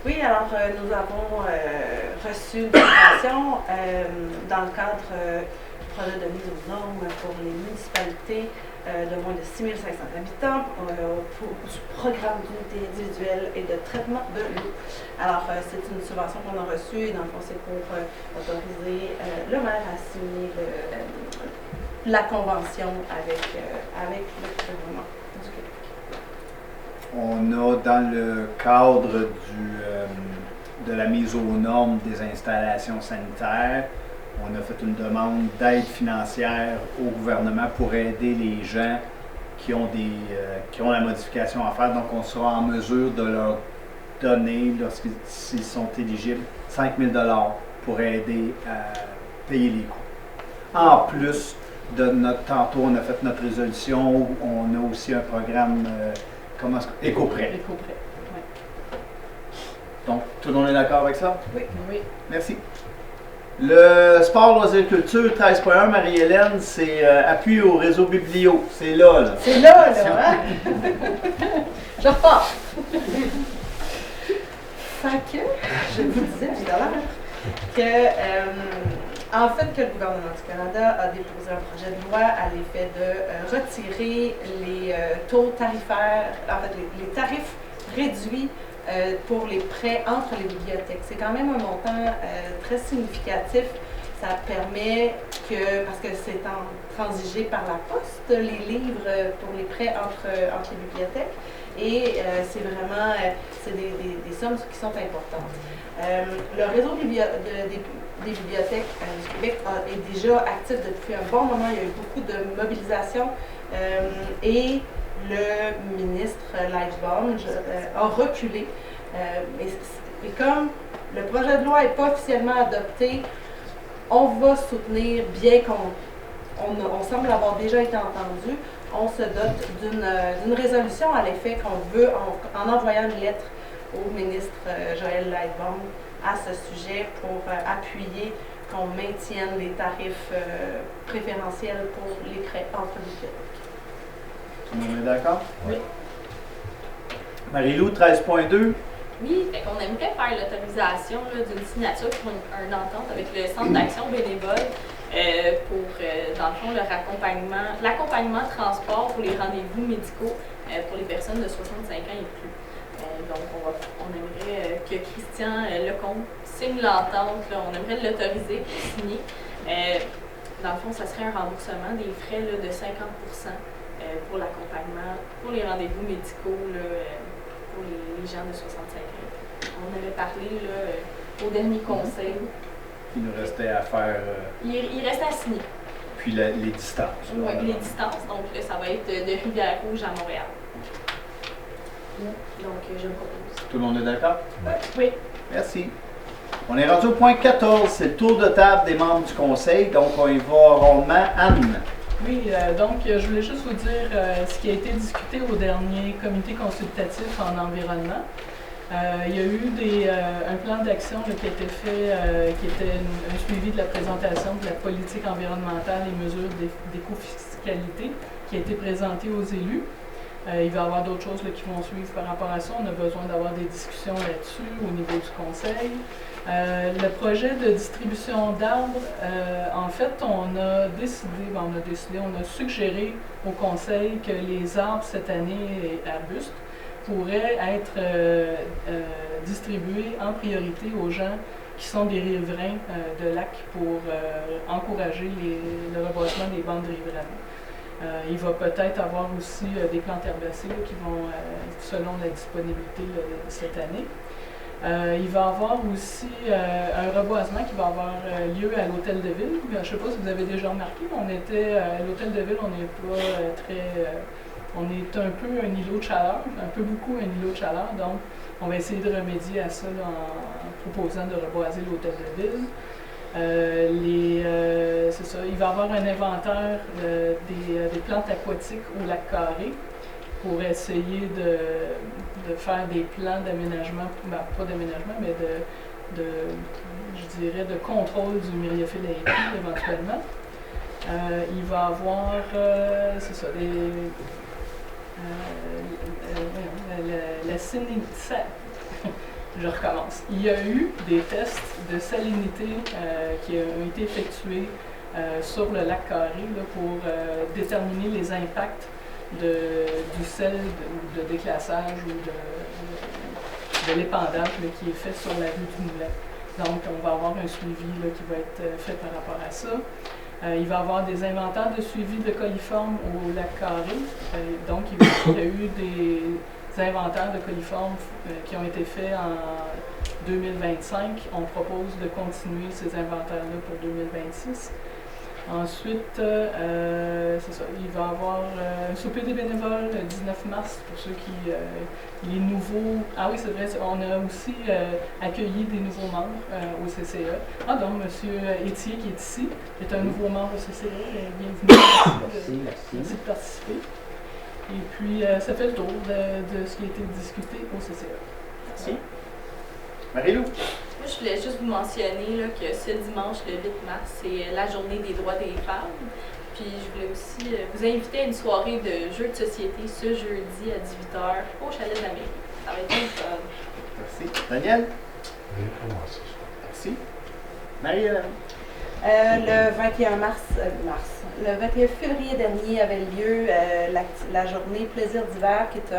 [SPEAKER 2] Oui, alors nous avons reçu une convention dans le cadre du projet de mise aux normes pour les municipalités de moins de 6 500 habitants pour du programme d'unité individuelle et de traitement de l'eau. Alors, c'est une subvention qu'on a reçue et dans le fond, c'est pour autoriser le maire à signer la convention avec le gouvernement du Québec.
[SPEAKER 1] On a dans le cadre de la mise aux normes des installations sanitaires, on a fait une demande d'aide financière au gouvernement pour aider les gens qui ont la modification à faire. Donc, on sera en mesure de leur donner, s'ils sont éligibles, 5 000 $ pour aider à payer les coûts. En plus de tantôt, on a fait notre résolution où on a aussi un programme Éco-prêt.
[SPEAKER 6] Éco-prêt, oui.
[SPEAKER 1] Donc, tout le monde est d'accord avec ça?
[SPEAKER 6] Oui. Oui.
[SPEAKER 1] Merci. Le sport, loisirs, culture, 13.1, Marie-Hélène, c'est appui au réseau Biblio. C'est là.
[SPEAKER 2] C'est là, hein? Je repars. Fait que, je vous disais tout à l'heure que, en fait, que le gouvernement du Canada a déposé un projet de loi à l'effet de retirer les taux tarifaires, en fait, les tarifs réduits pour les prêts entre les bibliothèques. C'est quand même un montant très significatif. Ça permet que, parce que c'est transigé par la poste, les livres pour les prêts entre les bibliothèques, et c'est vraiment des sommes qui sont importantes. Le réseau des bibliothèques du Québec est déjà actif depuis un bon moment. Il y a eu beaucoup de mobilisation et le ministre Lightbound a reculé. Et comme le projet de loi n'est pas officiellement adopté, on va soutenir, bien qu'on semble avoir déjà été entendu, on se dote d'une résolution à l'effet qu'on veut, en envoyant une lettre au ministre Joël Lightbound, à ce sujet pour appuyer qu'on maintienne les tarifs préférentiels pour les prêts entre bibliothèques.
[SPEAKER 1] Tout le monde est d'accord?
[SPEAKER 6] Oui.
[SPEAKER 1] Marie-Lou, 13.2.
[SPEAKER 5] Oui, fait qu'on aimerait faire l'autorisation d'une signature pour une entente avec le Centre d'action bénévole pour, dans le fond, l'accompagnement transport pour les rendez-vous médicaux pour les personnes de 65 ans et plus. Donc, on aimerait que Christian Lecomte signe l'entente. On aimerait l'autoriser pour signer. Dans le fond, ça serait un remboursement des frais de 50% pour l'accompagnement, pour les rendez-vous médicaux pour les gens de 65 ans. On avait parlé au dernier conseil.
[SPEAKER 1] Il nous restait à faire.
[SPEAKER 5] Il restait à signer.
[SPEAKER 1] Puis les distances.
[SPEAKER 5] Oui, les distances. Donc, ça va être de Rivière-Rouge à Montréal. Donc, je me propose.
[SPEAKER 1] Tout le monde est d'accord?
[SPEAKER 6] Oui.
[SPEAKER 1] Merci. On est rendu au point 14, c'est le tour de table des membres du conseil. Donc, on y va rondement. Anne.
[SPEAKER 6] Oui, donc je voulais juste vous dire ce qui a été discuté au dernier comité consultatif en environnement. Il y a eu un plan d'action qui a été fait, qui était un suivi de la présentation de la politique environnementale et mesures d'éco-fiscalité qui a été présenté aux élus. Il va y avoir d'autres choses qui vont suivre par rapport à ça. On a besoin d'avoir des discussions là-dessus au niveau du conseil. Le projet de distribution d'arbres, en fait, on a suggéré au conseil que les arbres cette année arbustes pourraient être distribués en priorité aux gens qui sont des riverains de lacs pour encourager le reboisement des bandes riveraines. Il va peut-être avoir aussi des plantes herbacées qui vont, selon la disponibilité cette année. Il va y avoir aussi un reboisement qui va avoir lieu à l'Hôtel de Ville. Je ne sais pas si vous avez déjà remarqué, mais on était à l'Hôtel de Ville, on n'est pas on est un peu un îlot de chaleur, un peu beaucoup un îlot de chaleur, donc on va essayer de remédier à ça en proposant de reboiser l'Hôtel de Ville. C'est ça, il va y avoir un inventaire des plantes aquatiques au lac Carré pour essayer de faire des plans d'aménagement, pas d'aménagement, mais je dirais, de contrôle du myriaphile éventuellement. Il va y avoir, c'est ça, la salinité. Je recommence. Il y a eu des tests de salinité qui ont été effectués sur le lac Carré pour déterminer les impacts du sel de déclassage ou de l'épandage qui est fait sur la rue du Moulin. Donc, on va avoir un suivi qui va être fait par rapport à ça. Il va y avoir des inventaires de suivi de coliformes au lac Carré. Donc, il y a eu des inventaires de coliformes qui ont été faits en 2025. On propose de continuer ces inventaires-là pour 2026. Ensuite, c'est ça, il va y avoir un souper des bénévoles le 19 mars pour ceux qui, les nouveaux, ah oui c'est vrai, on a aussi accueilli des nouveaux membres au CCE. Ah donc, M. Étier qui est ici, est un nouveau membre au CCE, bienvenue. Merci de participer. Et puis, ça fait le tour de ce qui a été discuté au CCE.
[SPEAKER 1] Merci. Marie-Lou.
[SPEAKER 5] Moi, je voulais juste vous mentionner que ce dimanche, le 8 mars, c'est la journée des droits des femmes. Puis je voulais aussi vous inviter à une soirée de jeux de société ce jeudi à 18h au Chalet de la Mairie. Ça va être une fun.
[SPEAKER 1] Merci. Daniel?
[SPEAKER 4] Oui, pour moi, c'est ça.
[SPEAKER 1] Merci. Marie-Hélène?
[SPEAKER 2] Le 21 février dernier avait lieu la journée Plaisir d'hiver, qui est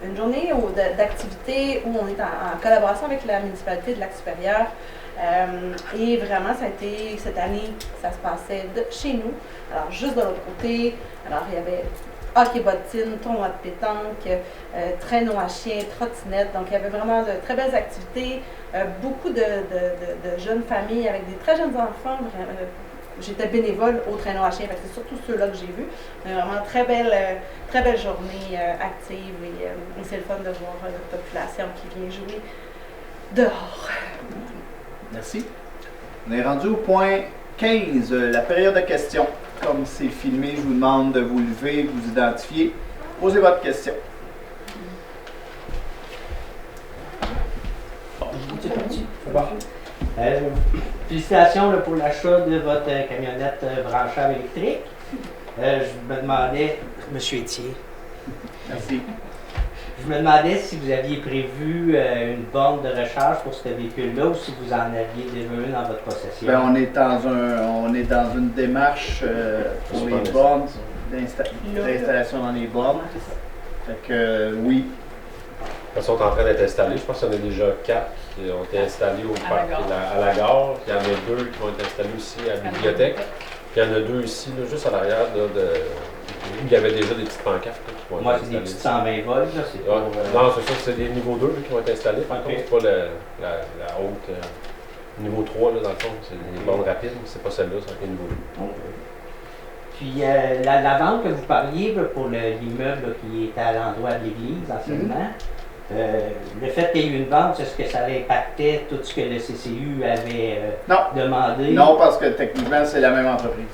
[SPEAKER 2] une journée d'activité où on est en collaboration avec la municipalité de Lac-Supérieur. Et vraiment, ça a été, cette année, ça se passait chez nous. Alors, juste de l'autre côté, alors il y avait hockey bottine, tournoi de pétanque, traîneau à chien, trottinette. Donc, il y avait vraiment de très belles activités. Beaucoup de jeunes familles avec des très jeunes enfants. J'étais bénévole au traîneau à chien, c'est surtout ceux-là que j'ai vus. Mais vraiment très belle journée active et c'est le fun de voir notre population qui vient jouer dehors.
[SPEAKER 1] Merci. On est rendu au point 15, la période de questions. Comme c'est filmé, je vous demande de vous lever, vous identifier. Posez votre question.
[SPEAKER 8] Bon. Félicitations là, pour l'achat de votre camionnette branchable électrique. Je me demandais, Monsieur Etier,
[SPEAKER 1] Merci.
[SPEAKER 8] je me demandais si vous aviez prévu une borne de recharge pour ce véhicule-là ou si vous en aviez déjà une dans votre possession.
[SPEAKER 1] Ben, on est dans une démarche pour les bornes, d'installation dans les bornes. Fait que oui.
[SPEAKER 3] Ils sont en train d'être installés. Je pense qu'il y en a déjà 4 qui ont été installés au parc à la gare. Il y en a 2 qui vont être installés aussi à la bibliothèque. Puis il y en a 2 ici, là, juste à l'arrière. Il y avait déjà des petites pancartes là, qui vont être
[SPEAKER 8] Moi,
[SPEAKER 3] installées.
[SPEAKER 8] c'est des petites 120 volts. Là, c'est
[SPEAKER 3] Ouais.
[SPEAKER 8] pour,
[SPEAKER 3] Non, c'est ça, c'est des niveaux 2 là, qui vont être installés. Par contre, c'est pas la haute. Niveau 3, là, dans le fond, c'est des bornes rapides. C'est pas celle-là, c'est un niveau 2.
[SPEAKER 8] Puis la vente que vous parliez là, pour l'immeuble là, qui était à l'endroit de l'église anciennement, le fait qu'il y ait eu une vente, est-ce que ça impactait tout ce que le CCU avait demandé?
[SPEAKER 1] Non, parce que techniquement, c'est la même entreprise.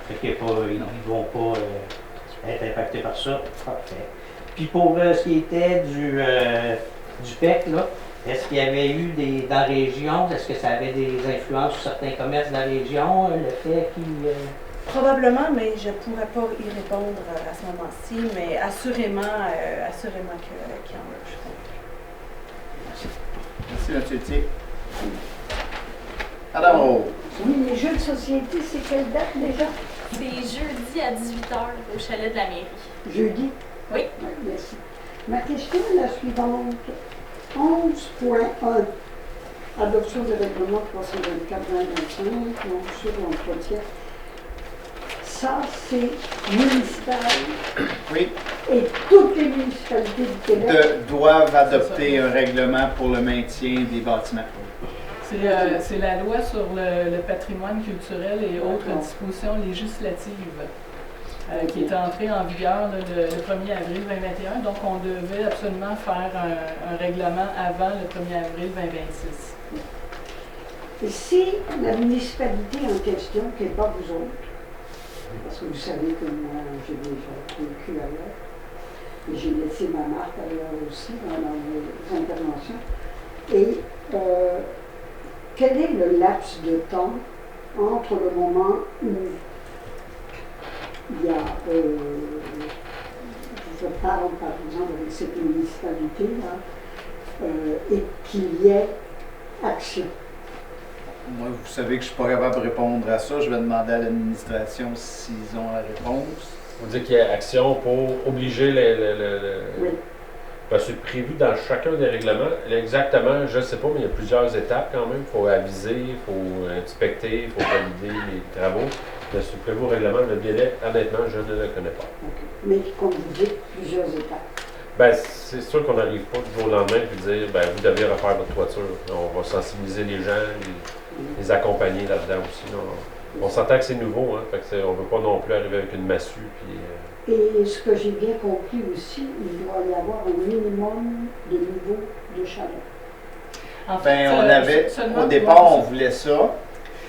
[SPEAKER 8] Fait qu'ils ne vont pas être impactés par ça. Parfait. Puis pour ce qui était du PEC, là, est-ce qu'il y avait eu dans la région, est-ce que ça avait des influences sur certains commerces de la région, le fait qu'ils...
[SPEAKER 2] Probablement, mais je ne pourrais pas y répondre à ce moment-ci, mais assurément qu'il y en a, je pense.
[SPEAKER 1] Merci, M. Thier. Adam,
[SPEAKER 7] Oui, les jeux de société, c'est quelle date déjà?
[SPEAKER 5] C'est jeudi à 18h au chalet de la mairie.
[SPEAKER 7] Jeudi?
[SPEAKER 5] Oui.
[SPEAKER 7] Merci. Ma question est la suivante. 11.1. Adoption du règlement 324-2025, donc sur l'entretien. Ça, c'est municipal.
[SPEAKER 1] oui,
[SPEAKER 7] Et toutes les municipalités du Québec.
[SPEAKER 1] doivent adopter un règlement pour le maintien des bâtiments.
[SPEAKER 6] C'est la loi sur le patrimoine culturel et autres dispositions législatives qui est entrée en vigueur là, le 1er avril 2021. Donc, on devait absolument faire un règlement avant le 1er avril 2026.
[SPEAKER 7] Et si la municipalité en question, qui n'est pas vous autres, parce que vous savez que moi, j'ai déjà vécu ailleurs, et j'ai laissé ma marque ailleurs aussi dans mes interventions, et quel est le laps de temps entre le moment où il y a, je parle par exemple avec cette municipalité-là, et qu'il y ait action?
[SPEAKER 1] Moi, vous savez que je ne suis pas capable de répondre à ça. Je vais demander à l'administration s'ils ont la réponse.
[SPEAKER 3] Vous dites qu'il y a action pour obliger
[SPEAKER 7] Oui.
[SPEAKER 3] Parce que c'est prévu dans chacun des règlements. Exactement, je ne sais pas, mais il y a plusieurs étapes quand même. Il faut aviser, il faut inspecter, il faut valider les travaux. Mais c'est prévu au règlement. Le délai, honnêtement, je ne le connais pas.
[SPEAKER 7] Okay. Mais comme vous dites, plusieurs étapes.
[SPEAKER 3] Ben, c'est sûr qu'on n'arrive pas du jour au lendemain et dire ben, vous devez refaire votre toiture. On va sensibiliser les gens, les accompagner là-dedans aussi. Là. On s'entend que c'est nouveau, hein, fait que on ne veut pas non plus arriver avec une massue. Puis,
[SPEAKER 7] Et ce que j'ai bien compris aussi, il doit y avoir un minimum de niveau de chaleur.
[SPEAKER 6] En fait,
[SPEAKER 1] On avait,
[SPEAKER 6] seulement
[SPEAKER 1] au départ, on voulait ça.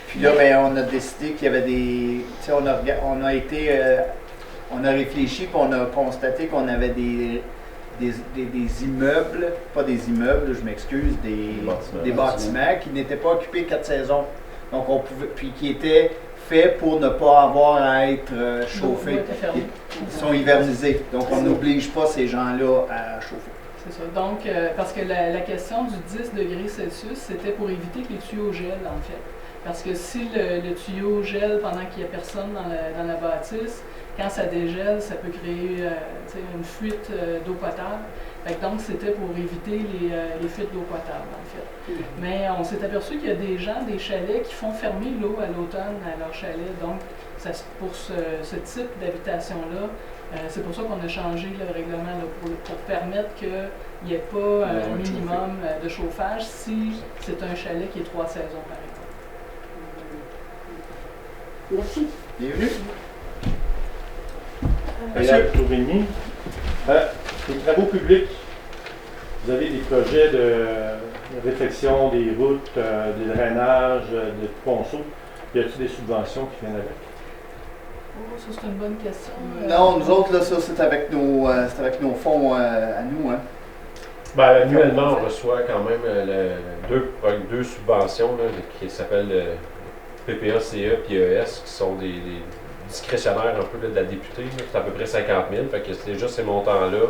[SPEAKER 1] Puis là, ben, on a décidé qu'il y avait des... Tu sais, on a réfléchi puis on a constaté qu'on avait des immeubles, pas des immeubles, je m'excuse, des bâtiments qui n'étaient pas occupés 4 saisons. Donc, on pouvait, puis qui étaient faits pour ne pas avoir à être chauffés. Ils sont hivernisés. Donc, on n'oblige pas ces gens-là à chauffer.
[SPEAKER 6] C'est ça. Donc, parce que la question du 10 degrés Celsius, c'était pour éviter que les tuyaux gèlent, en fait. Parce que si le tuyau gèle pendant qu'il n'y a personne dans la bâtisse, quand ça dégèle, ça peut créer une fuite d'eau potable. Donc, c'était pour éviter les fuites d'eau potable, en fait. Mais on s'est aperçu qu'il y a des gens, des chalets, qui font fermer l'eau à l'automne à leur chalet. Donc, pour ce type d'habitation-là, c'est pour ça qu'on a changé le règlement là, pour permettre qu'il n'y ait pas un minimum de chauffage si c'est un chalet qui est 3 saisons, par exemple.
[SPEAKER 7] Merci.
[SPEAKER 1] Bienvenue.
[SPEAKER 9] Monsieur Tourigny, les travaux publics, vous avez des projets de réfection des routes, des drainages, de ponceaux. Y a-t-il des subventions qui viennent avec?
[SPEAKER 6] Oh, ça c'est une bonne question.
[SPEAKER 1] Non, nous autres, là, ça, c'est avec nos fonds à nous. Hein.
[SPEAKER 3] Ben, annuellement, on reçoit quand même deux subventions là, qui s'appellent PPA, CE et ES, qui sont des discrétionnaires un peu là, de la députée. C'est à peu près 50 000. Fait que c'est déjà ces montants-là.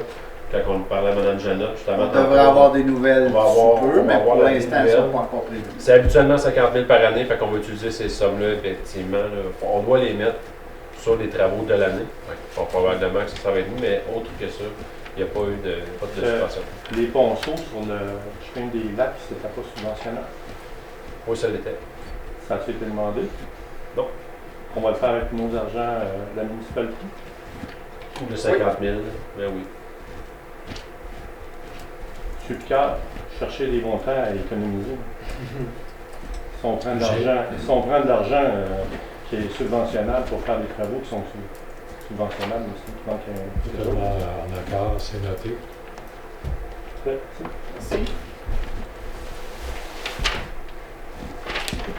[SPEAKER 3] Quand on parlait à Mme Jeannot, justement.
[SPEAKER 1] On devrait avoir des nouvelles
[SPEAKER 3] on
[SPEAKER 1] sous peu, mais pour l'instant, elles ne sont pas encore prévues.
[SPEAKER 3] C'est habituellement 50 000 par année, fait qu'on va utiliser ces sommes-là, effectivement. Là. On doit les mettre sur les travaux de l'année. Probablement que ça va être nous, mais autre que ça, il n'y a pas eu de subvention.
[SPEAKER 9] Les ponceaux sur le chemin des lacs, c'était pas subventionné?
[SPEAKER 3] Oui, ça l'était.
[SPEAKER 9] Ça a été demandé?
[SPEAKER 3] Non.
[SPEAKER 9] On va le faire avec nos argents de la municipalité?
[SPEAKER 3] De 50 000, mais oui.
[SPEAKER 9] M. Picard, chercher des montants à économiser. Si on prend de l'argent qui est subventionnable pour faire des travaux qui sont subventionnables aussi. Donc,
[SPEAKER 4] en accord, c'est noté.
[SPEAKER 9] Merci.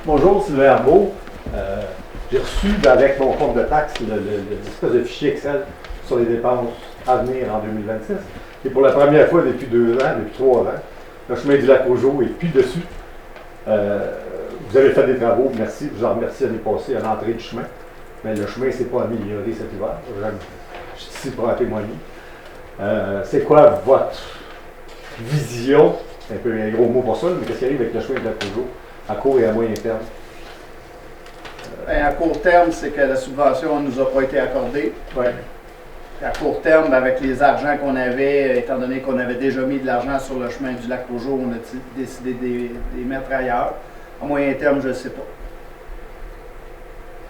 [SPEAKER 10] Bonjour, Sylvain Arbault. J'ai reçu avec mon compte de taxes l'espèce de fichier Excel sur les dépenses à venir en 2026. Et pour la première fois depuis 2 ans, depuis 3 ans, le chemin du lac Rougeau est plus dessus. Vous avez fait des travaux, merci, je vous en remercie l'année passée à l'entrée du chemin. Mais le chemin ne s'est pas amélioré cet hiver. Je suis ici pour en témoigner. C'est quoi votre vision? C'est un peu un gros mot pour ça, mais qu'est-ce qui arrive avec le chemin du lac Rougeau à court et à moyen terme?
[SPEAKER 1] À court terme, c'est que la subvention ne nous a pas été accordée.
[SPEAKER 10] Ouais.
[SPEAKER 1] À court terme, avec les argents qu'on avait, étant donné qu'on avait déjà mis de l'argent sur le chemin du lac Rougeau, on a décidé de les mettre ailleurs. À moyen terme, je ne sais pas.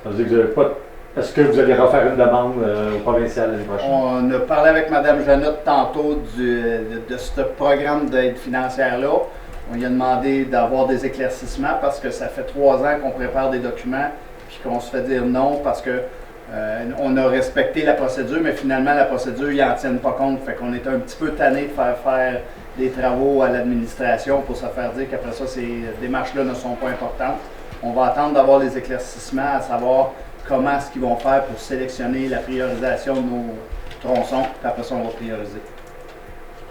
[SPEAKER 10] Ça veut dire que vous n'avez pas. Est-ce que vous allez refaire une demande au provincial l'année prochaine?
[SPEAKER 1] On a parlé avec Mme Jeannot tantôt de ce programme d'aide financière-là. On lui a demandé d'avoir des éclaircissements parce que ça fait 3 ans qu'on prépare des documents puis qu'on se fait dire non parce que on a respecté la procédure, mais finalement la procédure, ils n'en tiennent pas compte. Fait qu'on est un petit peu tanné de faire des travaux à l'administration pour se faire dire qu'après ça, ces démarches-là ne sont pas importantes. On va attendre d'avoir les éclaircissements, à savoir comment est-ce qu'ils vont faire pour sélectionner la priorisation de nos tronçons, puis après ça, on va prioriser.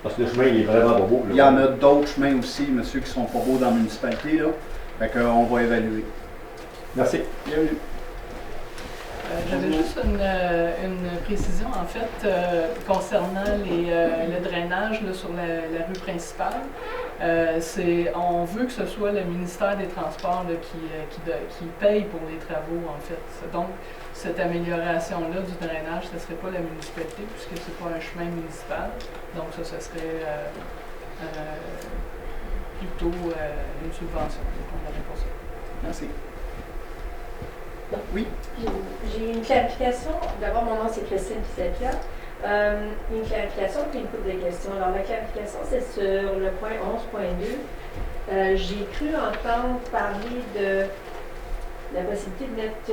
[SPEAKER 10] Parce que le chemin, il est vraiment pas beau. Là.
[SPEAKER 1] Il y en a d'autres chemins aussi, monsieur, qui sont pas beaux dans la municipalité, là. Fait qu'on va évaluer.
[SPEAKER 10] Merci.
[SPEAKER 1] Bienvenue.
[SPEAKER 6] J'avais juste une précision, en fait, concernant le drainage là, sur la rue principale. On veut que ce soit le ministère des Transports là, qui paye pour les travaux, en fait. Donc, cette amélioration-là du drainage, ce ne serait pas la municipalité, puisque ce n'est pas un chemin municipal. Donc, ça, ce serait plutôt une subvention. Donc, on aurait pas ça.
[SPEAKER 1] Merci. Oui.
[SPEAKER 11] J'ai une clarification. D'abord, mon nom c'est Christine Pisapia. Une clarification puis une couple de questions. Alors, la clarification, c'est sur le point 11.2. J'ai cru entendre parler de la possibilité de mettre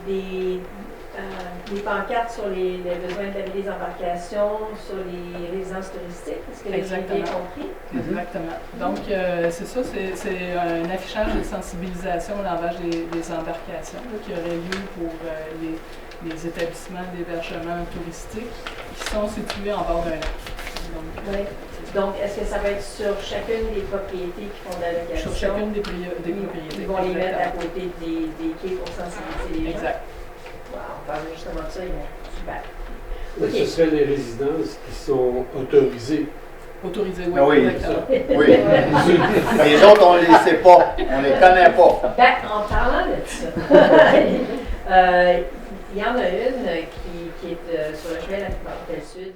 [SPEAKER 11] des pancartes sur les besoins de les embarcations, sur les résidences touristiques. Est-ce que j'ai bien compris?
[SPEAKER 6] Exactement. Donc, c'est ça, c'est un affichage de sensibilisation au lavage des embarcations là, qui aurait lieu pour les établissements d'hébergement touristique qui sont situés en bord d'un lac.
[SPEAKER 11] Donc, est-ce que ça va être sur chacune des propriétés qui font de la location?
[SPEAKER 6] Sur chacune des propriétés.
[SPEAKER 11] Ils vont les mettre à côté des quais pour sensibiliser les gens?
[SPEAKER 6] Exact.
[SPEAKER 11] Wow, on parle justement de ça, super.
[SPEAKER 12] Okay. Ce seraient les résidences qui sont autorisées.
[SPEAKER 6] Autorisées, oui.
[SPEAKER 1] Ah oui,
[SPEAKER 6] exactement.
[SPEAKER 1] Oui. Les autres, on ne les sait pas. On ne les connaît pas.
[SPEAKER 11] Ben, en parlant de ça, il y en a une qui est sur le chemin de la Sud.